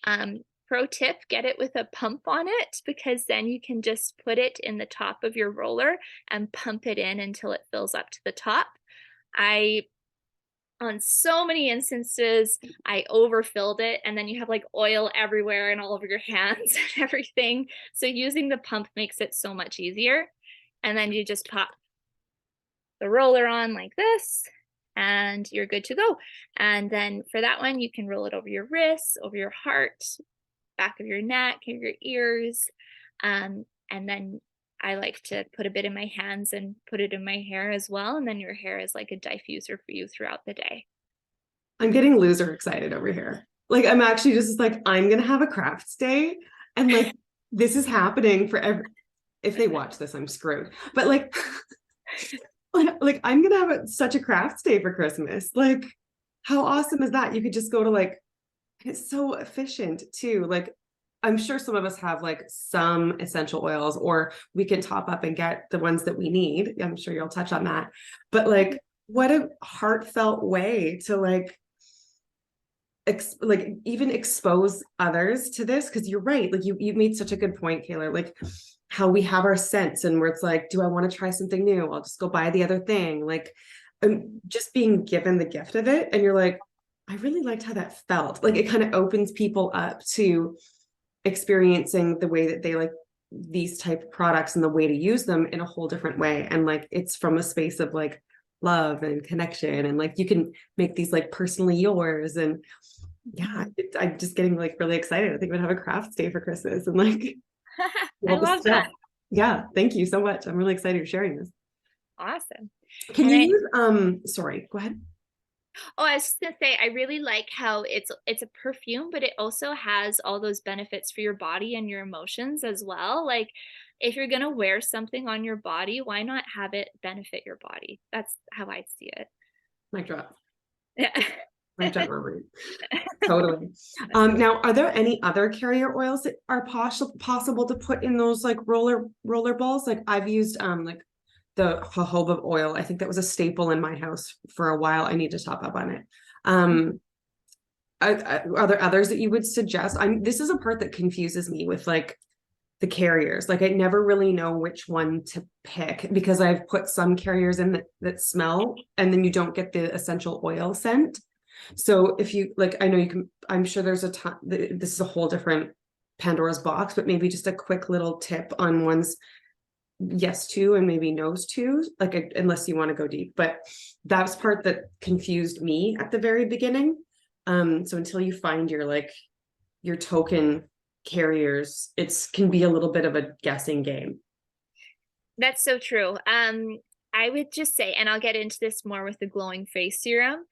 Pro tip, get it with a pump on it, because then you can just put it in the top of your roller and pump it in until it fills up to the top. On so many instances, I overfilled it, and then you have like oil everywhere and all over your hands and everything. So using the pump makes it so much easier. And then you just pop the roller on like this, and you're good to go. And then for that one, you can roll it over your wrists, over your heart, back of your neck, your ears. And then I like to put a bit in my hands and put it in my hair as well. And then your hair is like a diffuser for you throughout the day. I'm getting loser excited over here. Like, I'm actually just like, I'm going to have a crafts day. And like, this is happening for if they watch this, I'm screwed. But like, like I'm going to have such a crafts day for Christmas. Like, how awesome is that? You could just go to like, it's so efficient too. Like, I'm sure some of us have like some essential oils, or we can top up and get the ones that we need. I'm sure you'll touch on that. But like, what a heartfelt way to like even expose others to this. Because you're right, like you made such a good point, Kayla, like how we have our scents and where it's like, do I want to try something new? I'll just go buy the other thing. Like, just being given the gift of it, and you're like, I really liked how that felt. Like, it kind of opens people up to experiencing the way that they like these type of products and the way to use them in a whole different way. And like, it's from a space of like love and connection, and like you can make these like personally yours. And yeah, I'm just getting like really excited. I think I'm gonna have a crafts day for Christmas and like I all the love stuff. that. Yeah, thank you so much. I'm really excited you're sharing this. Awesome. Can And you use sorry, go ahead. I was just gonna say, I really like how it's a perfume, but it also has all those benefits for your body and your emotions as well. Like, if you're gonna wear something on your body, why not have it benefit your body? That's how I see it. Mic drop. Yeah. Mic drop moment. Totally. Now, are there any other carrier oils that are possible to put in those like roller balls? Like, I've used like the jojoba oil. I think that was a staple in my house for a while. I need to top up on it. Are there others that you would suggest? This is a part that confuses me with like the carriers. Like, I never really know which one to pick, because I've put some carriers in that smell, and then you don't get the essential oil scent. So if you like, I know you can, I'm sure there's a ton, this is a whole different Pandora's box, but maybe just a quick little tip on one's yes to and maybe no's to, like, unless you want to go deep. But that's part that confused me at the very beginning. So until you find your like your token carriers, it's can be a little bit of a guessing game. That's so true. I would just say, and I'll get into this more with the glowing face serum,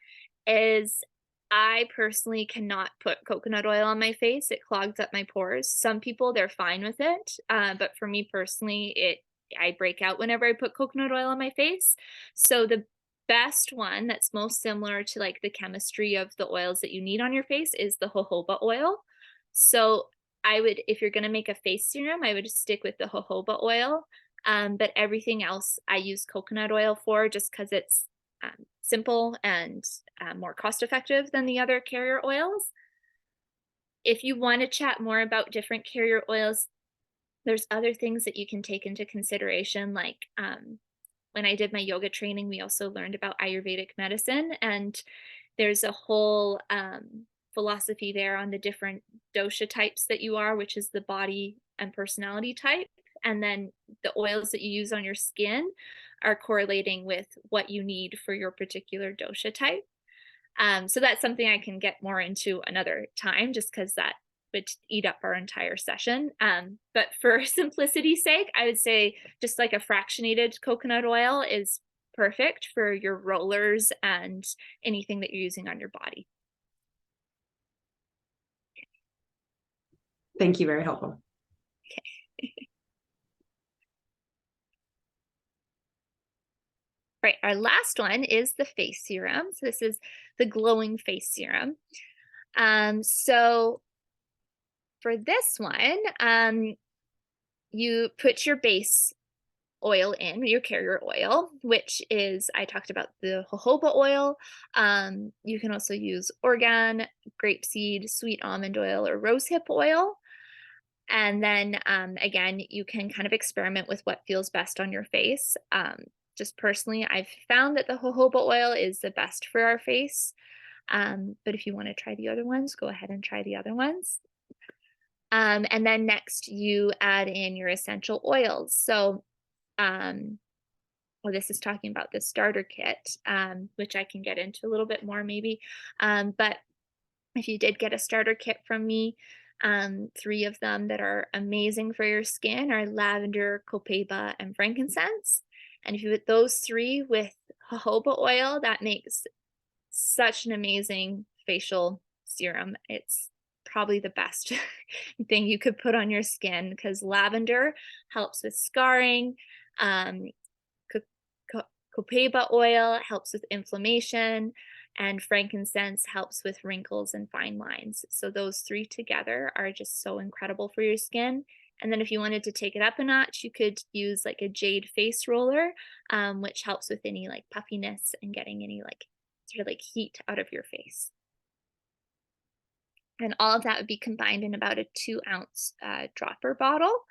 is I personally cannot put coconut oil on my face. It clogs up my pores. Some people, they're fine with it. But for me personally, I break out whenever I put coconut oil on my face. So the best one that's most similar to like the chemistry of the oils that you need on your face is the jojoba oil. So I would, if you're going to make a face serum, I would stick with the jojoba oil. But everything else I use coconut oil for, just because it's simple and more cost effective than the other carrier oils. If you want to chat more about different carrier oils, there's other things that you can take into consideration. Like when I did my yoga training, we also learned about Ayurvedic medicine, and there's a whole philosophy there on the different dosha types that you are, which is the body and personality type. and then the oils that you use on your skin are correlating with what you need for your particular dosha type. So that's something I can get more into another time, just because that would eat up our entire session. But for simplicity's sake, I would say just like a fractionated coconut oil is perfect for your rollers and anything that you're using on your body. Thank you. Very helpful. Right, our last one is the face serum. So this is the glowing face serum. So for this one, you put your base oil in, your carrier oil, which is, I talked about the jojoba oil. You can also use organ, grapeseed, sweet almond oil, or rosehip oil. And then again, you can kind of experiment with what feels best on your face. Just personally, I've found that the jojoba oil is the best for our face. But if you want to try the other ones, go ahead and try the other ones. And then next, you add in your essential oils. So, well, this is talking about the starter kit, which I can get into a little bit more maybe. But if you did get a starter kit from me, 3 of them that are amazing for your skin are lavender, copaiba, and frankincense. And if you put those 3 with jojoba oil, that makes such an amazing facial serum. It's probably the best thing you could put on your skin, because lavender helps with scarring. Copaiba oil helps with inflammation, and frankincense helps with wrinkles and fine lines. So those 3 together are just so incredible for your skin. And then if you wanted to take it up a notch, you could use like a jade face roller, which helps with any like puffiness and getting any like sort of like heat out of your face. And all of that would be combined in about a 2-ounce dropper bottle.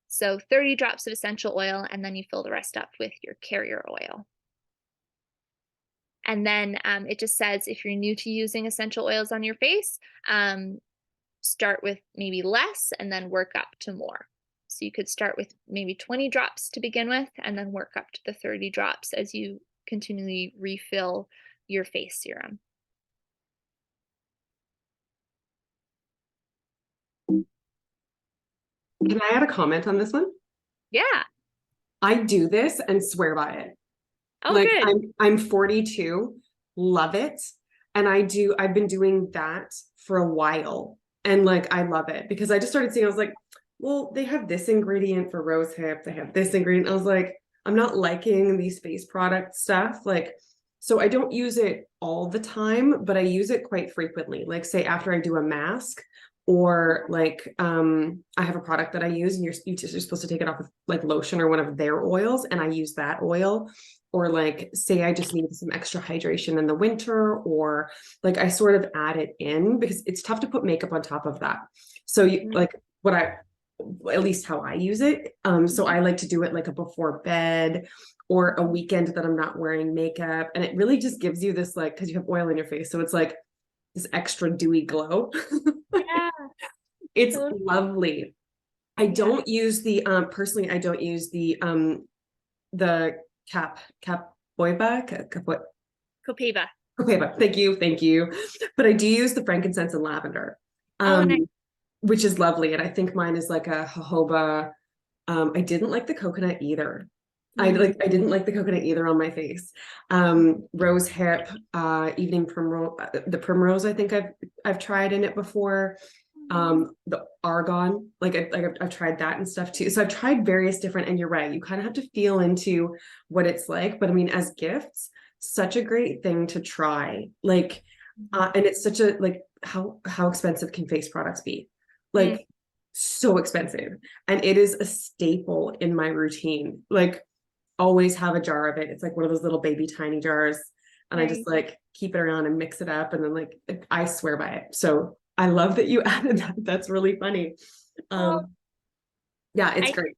So 30 drops of essential oil, and then you fill the rest up with your carrier oil. And then it just says if you're new to using essential oils on your face, start with maybe less and then work up to more. So you could start with maybe 20 drops to begin with, and then work up to the 30 drops as you continually refill your face serum. Can I add a comment on this one? Yeah. I do this and swear by it. Oh, Like good. I'm 42, love it. And I've been doing that for a while. And like I love it because I just started seeing, I was like, well, they have this ingredient for rose hip, they have this ingredient. I was like, I'm not liking these face product stuff. Like, so I don't use it all the time, but I use it quite frequently. Like say after I do a mask, or like I have a product that I use and you're supposed to take it off with like lotion or one of their oils, and I use that oil. Or like say I just need some extra hydration in the winter, or like I sort of add it in because it's tough to put makeup on top of that. So you like what I, at least how I use it. So I like to do it like a before bed or a weekend that I'm not wearing makeup, and it really just gives you this like, because you have oil in your face, so it's like this extra dewy glow. Yeah. It's So, lovely. I yeah. don't use the personally I don't use the cap boyba what Copaiba. Copaiba. Thank you. But I do use the frankincense and lavender, Oh, nice. which is lovely. And I think mine is like a jojoba. I didn't like the coconut either. I didn't like the coconut either on my face. Rose hip, evening primrose, the primrose. I think I've tried in it before. The argon, like I've tried that and stuff too. So I've tried various different, and you're right, you kind of have to feel into what it's like. But I mean, as gifts, such a great thing to try. Like, and it's such a like how expensive can face products be? Like so expensive, and it is a staple in my routine. Like always have a jar of it. It's like one of those little baby tiny jars, and I just like keep it around and mix it up, and then like I swear by it. So I love that you added that. That's really funny. Well, Yeah, it's I great.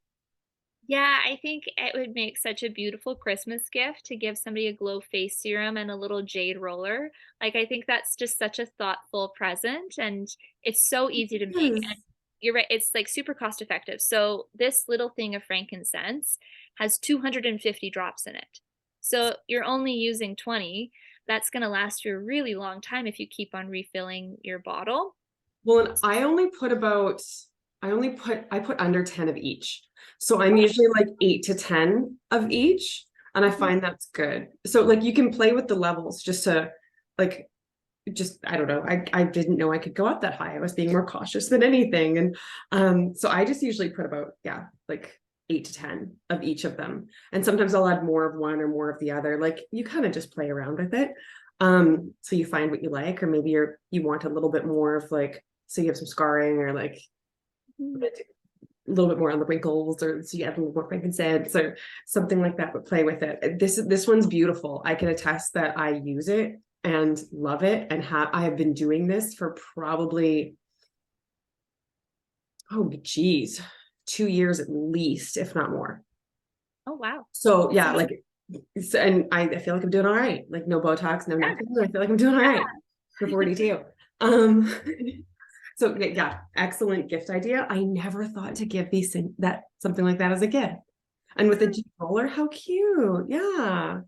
yeah, I think it would make such a beautiful Christmas gift to give somebody a glow face serum and a little jade roller. Like I think that's just such a thoughtful present, and it's so easy to make. And Yes. you're right. It's like super cost effective. So this little thing of frankincense has 250 drops in it. So you're only using 20. That's going to last you a really long time if you keep on refilling your bottle. Well, and I put under 10 of each. So I'm usually like 8 to 10 of each. And I Mhm. find that's good. So like you can play with the levels just to like just I don't know. I didn't know I could go up that high. I was being more cautious than anything. And so I just usually put about, yeah, like 8 to 10 of each of them. And sometimes I'll add more of one or more of the other. Like you kind of just play around with it. So you find what you like, or maybe you want a little bit more of like, so you have some scarring or like Mhm. a little bit more on the wrinkles, or so you add a little more frankincense or something like that, but play with it. This one's beautiful. I can attest that I use it and love it, and I have been doing this for probably, oh geez, 2 years at least, if not more. Oh, wow. So That's yeah, amazing. like, and I feel like I'm doing all right. Like no Botox, no Yeah. nothing. I feel like I'm doing all right for 42. Um, so yeah, excellent gift idea. I never thought to give these that something like that as a gift. And with a G roller, how cute. Yeah.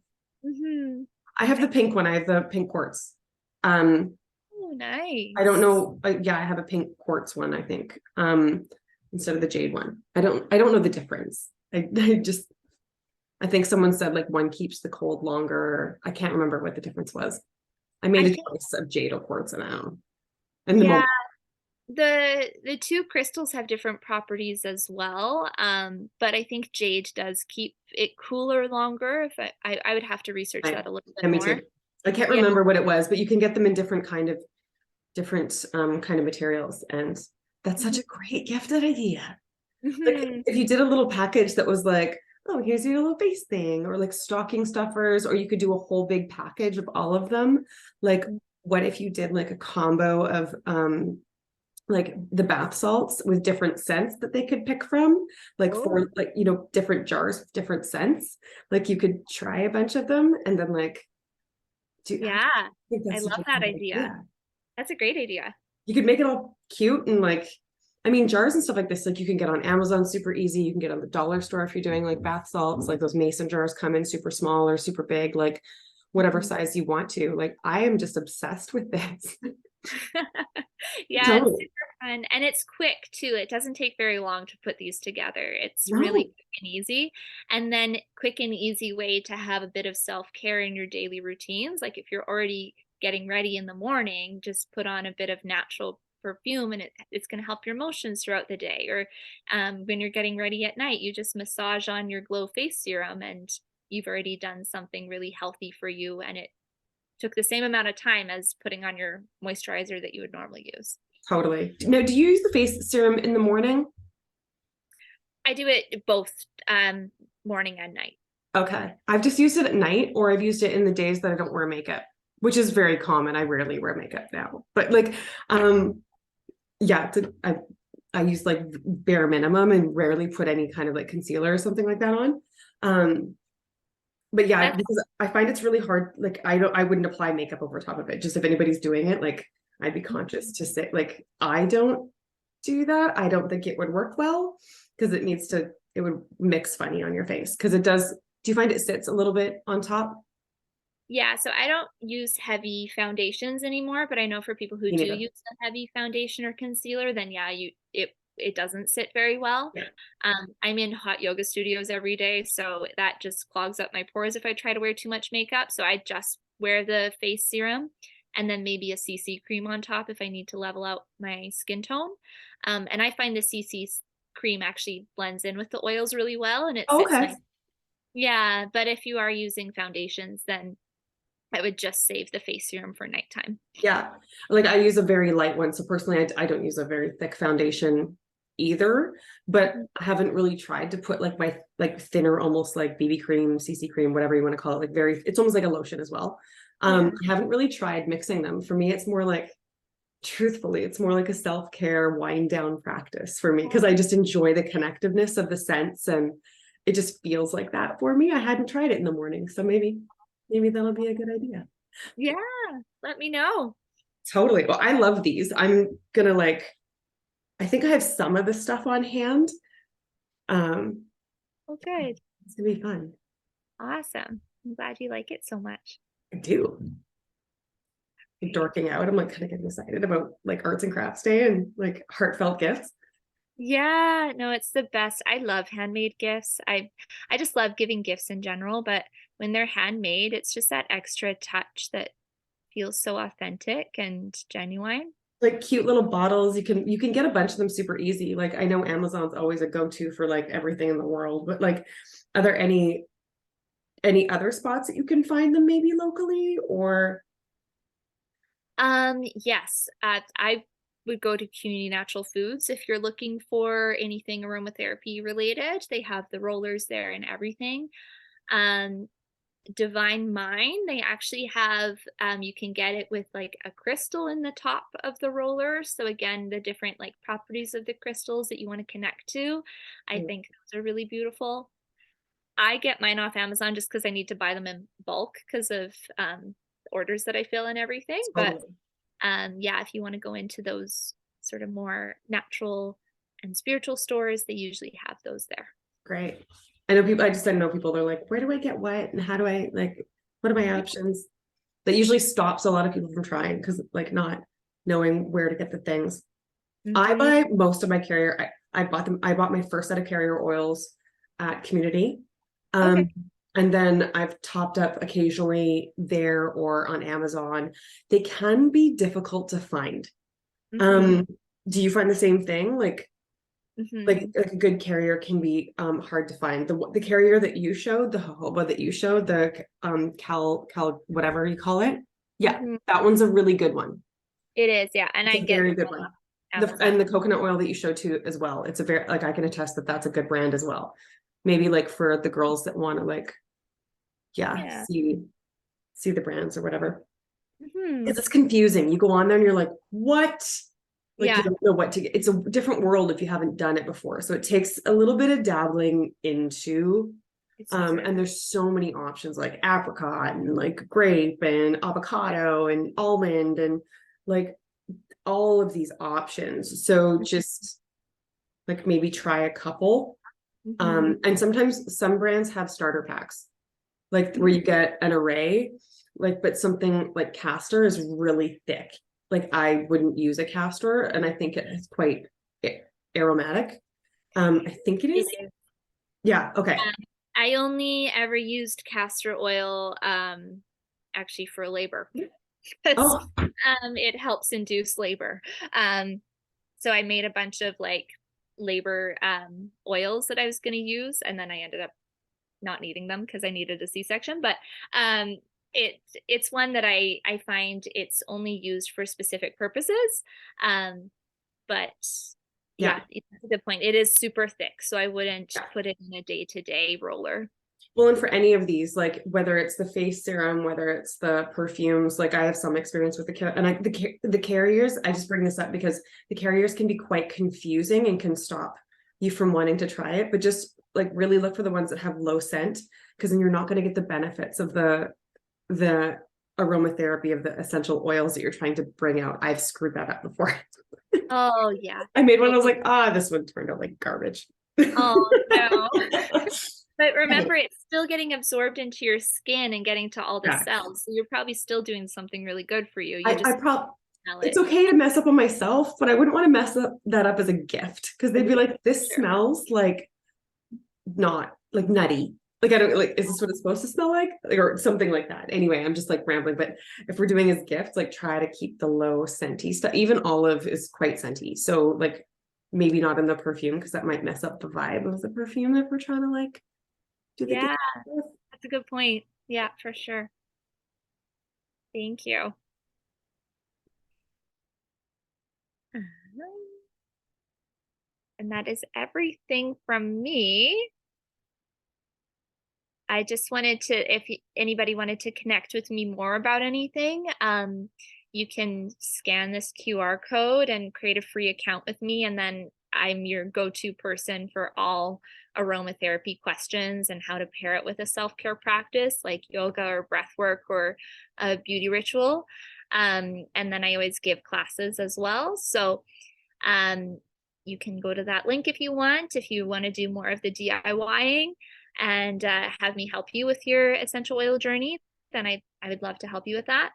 Mhm. I have the pink one. I have the pink quartz. Um, Oh, I don't nice. know. Yeah, I have a pink quartz one, I think. Instead of the jade one. I don't know the difference. I think someone said like one keeps the cold longer. I can't remember what the difference was. I made I a think, choice of jade or quartz now. In the yeah, moment. the two crystals have different properties as well. But I think jade does keep it cooler longer. If I would have to research Right. that a little bit Yeah, me more. too. I can't Yeah. remember what it was, but you can get them in different kind of materials. And that's such Mhm. a great gifted idea. Like Mhm. if you did a little package that was like, oh, here's your little face thing, or like stocking stuffers, or you could do a whole big package of all of them. Like, what if you did like a combo of like the bath salts with different scents that they could pick from, like Oh, for like, different jars with different scents. Like you could try a bunch of them and then like I yeah. think I that's such love a that good idea. idea. That's a great idea. You could make it all cute and like, I mean, jars and stuff like this, like you can get on Amazon super easy. You can get on the dollar store if you're doing like bath salts, like those mason jars come in super small or super big, like whatever Mhm. size you want to. Like I am just obsessed with this. Yeah, it's Totally. super fun and it's quick too. It doesn't take very long to put these together. It's really No, quick and easy. And then quick and easy way to have a bit of self-care in your daily routines. Like if you're already getting ready in the morning, just put on a bit of natural perfume and it's going to help your emotions throughout the day. Or when you're getting ready at night, you just massage on your glow face serum and you've already done something really healthy for you and it took the same amount of time as putting on your moisturizer that you would normally use. totally. Now, do you use the face serum in the morning? I do it both morning and night. Okay. I've just used it at night, or I've used it in the days that I don't wear makeup, which is very common. I rarely wear makeup now. But like, yeah, I use like bare minimum and rarely put any kind of like concealer or something like that on. Um, but yeah, That's because I find it's really hard. Like I wouldn't apply makeup over top of it. Just if anybody's doing it, like I'd be conscious to say, like, I don't do that. I don't think it would work well because it would mix funny on your face. Because it does, do you find it sits a little bit on top? yeah, so I don't use heavy foundations anymore, but I know for people who Me do neither. use a heavy foundation or concealer, then yeah, it doesn't sit very well. Yeah. I'm in hot yoga studios every day, so that just clogs up my pores if I try to wear too much makeup. So I just wear the face serum and then maybe a CC cream on top if I need to level out my skin tone. And I find the CC cream actually blends in with the oils really well and it Oh, sits okay. nice. Yeah, but if you are using foundations, then I would just save the face serum for nighttime. Yeah. Like I use a very light one. So personally, I don't use a very thick foundation either, but Mm. I haven't really tried to put like my like thinner, almost like BB cream, CC cream, whatever you want to call it, like it's almost like a lotion as well. Yeah. I haven't really tried mixing them. For me, it's more like, truthfully, it's more like a self-care wind down practice for me because I just enjoy the connectiveness of the scents and it just feels like that for me. I hadn't tried it in the morning, so maybe that'll be a good idea. Yeah, let me know. Totally. Well, I love these. I'm gonna like I think I have some of the stuff on hand. Um, Oh, good. it's gonna be fun. Awesome. I'm glad you like it so much. I do. Great. Dorking out. I'm like kind of getting excited about like arts and crafts day and like heartfelt gifts. Yeah, no, it's the best. I love handmade gifts. I just love giving gifts in general, but when they're handmade, it's just that extra touch that feels so authentic and genuine. Like cute little bottles. You can get a bunch of them super easy. Like I know Amazon's always a go-to for like everything in the world, but like are there any other spots that you can find them maybe locally or Yes, I would go to Community Natural Foods if you're looking for anything aromatherapy related. They have the rollers there and everything. Um, Divine Mind, they actually have, you can get it with like a crystal in the top of the roller. So again, the different like properties of the crystals that you want to connect to, I think those are really beautiful. I get mine off Amazon just because I need to buy them in bulk because of the orders that I fill and everything. But totally yeah, if you want to go into those sort of more natural and spiritual stores, they usually have those there. great. I know people, I just didn't know people, they're like, where do I get what? And how do I like, what are my Yeah. options? That usually stops a lot of people from trying because like not knowing where to get the things. I Hmm. buy most of my carrier. I bought my first set of carrier oils at Community. Okay. Um, and then I've topped up occasionally there or on Amazon. They can be difficult to find. Hmm. Um, do you find the same thing? Like Hmm. a good carrier can be hard to find. The carrier that you showed, the jojoba that you showed, the cal whatever you call it. Yeah, Hmm. that one's a really good one. It is, yeah, and It's I a get very them good all one. off Amazon. And the coconut oil that you showed too as well. It's a very like I can attest that that's a good brand as well. Maybe like for the girls that want to like yeah, Yeah. see the brands or whatever. Hmm. Because it's confusing. You go on there and you're like, what? Like you Yeah, don't know what to get. It's a different world if you haven't done it before. So it takes a little bit of dabbling into it's true. and there's so many options like apricot and like grape and avocado and almond and like all of these options. So just like maybe try a couple. Hmm. And sometimes some brands have starter packs, like where Hmm. you get an array, like, but something like castor is really thick. Like I wouldn't use a castor, and I think it is quite aromatic. I think it It is. is. Yeah, okay. I only ever used castor oil, actually for labor because Oh, it helps induce labor. Um, so I made a bunch of like labor oils that I was going to use, and then I ended up not needing them because I needed a C-section. But um, it's one that I find it's only used for specific purposes. Um, but yeah. yeah, that's a good point. It is super thick, so I wouldn't Yeah. put it in a day-to-day roller. Well, and for any of these, like whether it's the face serum, whether it's the perfumes, like I have some experience with the carriers. I just bring this up because the carriers can be quite confusing and can stop you from wanting to try it. But just like really look for the ones that have low scent, because then you're not going to get the benefits of the aromatherapy of the essential oils that you're trying to bring out. I've screwed that up before. Oh yeah. I made one. I was Totally. like, this one turned out like garbage. Oh no. But remember, it's still getting absorbed into your skin and getting to all the Yeah. cells. So you're probably still doing something really good for you. You I just probably smell it's it. okay to mess up on myself, but I wouldn't want to that up as a gift because they'd be like, this Sure. smells like not like nutty. Like I don't like, is this what it's supposed to smell like or something like that? Anyway, I'm just like rambling. But if we're doing as gifts, like try to keep the low scenty stuff. Even olive is quite scenty. So like maybe not in the perfume because that might mess up the vibe of the perfume if we're trying to like do the gift Yeah, with. that's a good point. Yeah, for sure. Thank you. And that is everything from me. I just wanted to, if anybody wanted to connect with me more about anything, you can scan this QR code and create a free account with me. And then I'm your go-to person for all aromatherapy questions and how to pair it with a self-care practice like yoga or breath work or a beauty ritual. And then I always give classes as well. So um, you can go to that link if you want to do more of the DIYing and have me help you with your essential oil journey, then I would love to help you with that.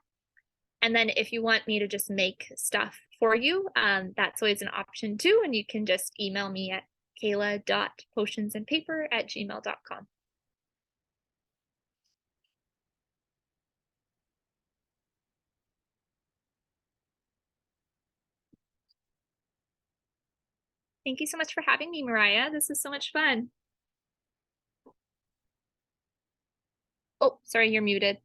And then if you want me to just make stuff for you, that's always an option too. And you can just email me at kayla.potionsandpaper@gmail.com. Thank you so much for having me, Miryah. This is so much fun. Oh, sorry, you're muted.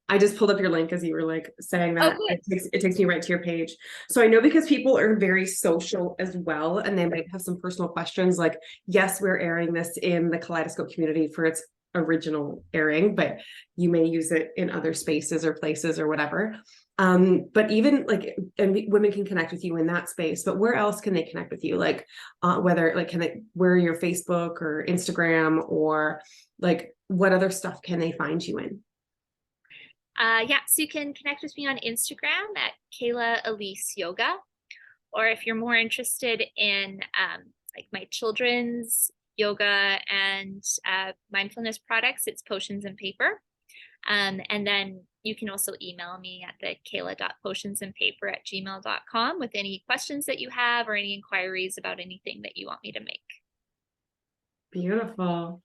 I just pulled up your link as you were like saying that. Oh, It takes me right to your page. So I know because people are very social as well, and they might have some personal questions like, yes, we're airing this in the Kaleidoscope community for its original airing, but you may use it in other spaces or places or whatever. But even like, and women can connect with you in that space, but where else can they connect with you? Like, whether like, where your Facebook or Instagram, or like, what other stuff can they find you in? yeah, so you can connect with me on Instagram at Kayla Elise Yoga, or if you're more interested in like my children's yoga and mindfulness products, it's Potions and Paper. And then you can also email me at the kayla.potionsandpaper@gmail.com with any questions that you have or any inquiries about anything that you want me to make. Beautiful.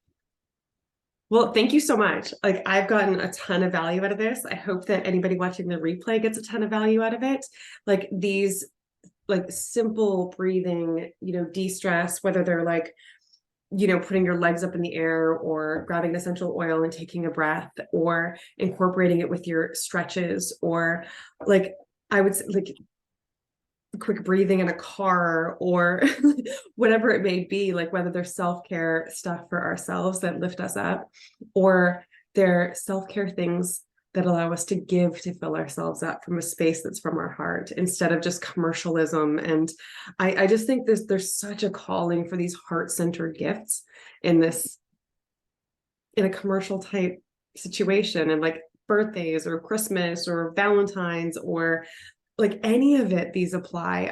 Well, thank you so much. Like, I've gotten a ton of value out of this. I hope that anybody watching the replay gets a ton of value out of it. Like these, like simple breathing, de-stress, whether they're like, putting your legs up in the air or grabbing an essential oil and taking a breath or incorporating it with your stretches, or like, I would say like quick breathing in a car or whatever it may be, like whether they're self-care stuff for ourselves that lift us up, or they're self-care things that allow us to give to fill ourselves up from a space that's from our heart instead of just commercialism. And I just think there's such a calling for these heart-centered gifts in a commercial type situation, and like birthdays or Christmas or Valentine's or like any of it, these apply.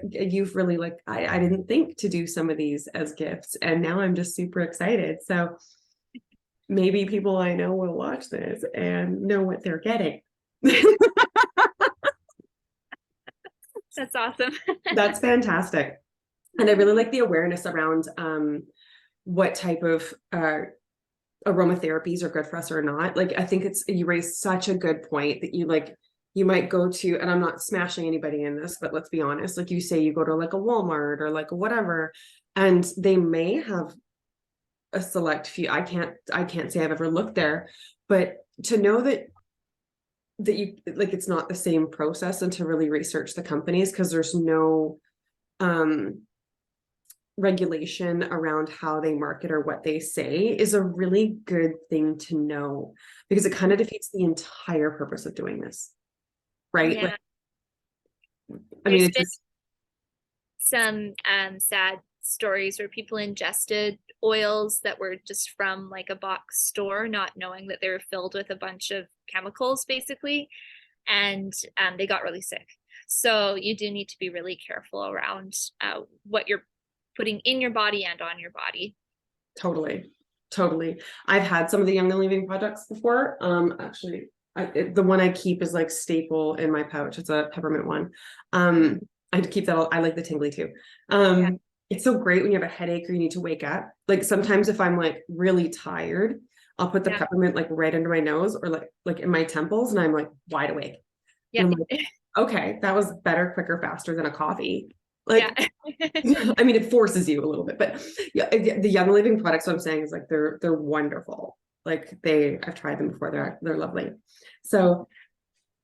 You've really like, I didn't think to do some of these as gifts, and now I'm just super excited. So maybe people I know will watch this and know what they're getting. That's awesome. That's fantastic. And I really like the awareness around what type of aromatherapies are good for us or not. Like, I think you raised such a good point that you might go to, and I'm not smashing anybody in this, but let's be honest, like you say, you go to like a Walmart or like whatever, and they may have a select few. I can't say I've ever looked there, but to know that you like, it's not the same process, and to really research the companies, because there's no regulation around how they market or what they say, is a really good thing to know, because it kind of defeats the entire purpose of doing this. Right. Yeah. Like, There's it's been just some sad stories where people ingested oils that were just from like a box store, not knowing that they were filled with a bunch of chemicals basically, and they got really sick. So you do need to be really careful around what you're putting in your body and on your body. Totally. I've had some of the Young and Living products before. Actually, the one I keep is like staple in my pouch. It's a peppermint one. I keep that. I like the tingly too. Yeah. It's so great when you have a headache or you need to wake up. Like sometimes if I'm like really tired, I'll put the peppermint like right under my nose, or like in my temples, and I'm like wide awake. Yeah. Like, okay, that was better, quicker, faster than a coffee. Like, yeah. I mean, it forces you a little bit, but yeah, the Young Living products, what I'm saying is like, they're wonderful. Like I've tried them before. They're lovely. So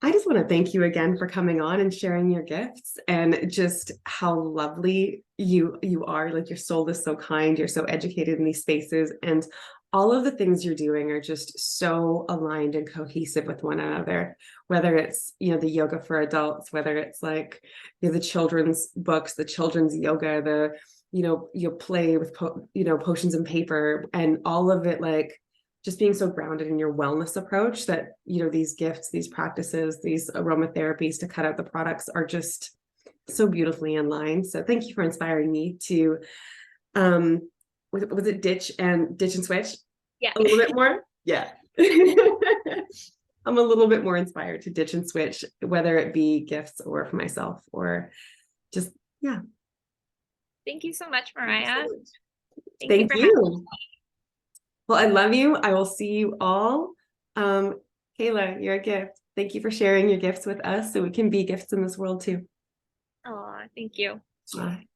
I just want to thank you again for coming on and sharing your gifts, and just how lovely you are. Like, your soul is so kind. You're so educated in these spaces, and all of the things you're doing are just so aligned and cohesive with one another, whether it's, the yoga for adults, whether it's like, the children's books, the children's yoga, the, you play with, potions and paper, and all of it, like, just being so grounded in your wellness approach that, these gifts, these practices, these aromatherapies to cut out the products are just so beautifully in line. So thank you for inspiring me to, was it ditch and switch Yeah. a little bit more? Yeah. I'm a little bit more inspired to ditch and switch, whether it be gifts or for myself or just, yeah. Thank you so much, Thank you so Miryah. much. Thank you Thank for having me. you. Well, I love you. I will see you all. Kayla, you're a gift. Thank you for sharing your gifts with us so we can be gifts in this world too. Oh, thank you. Bye.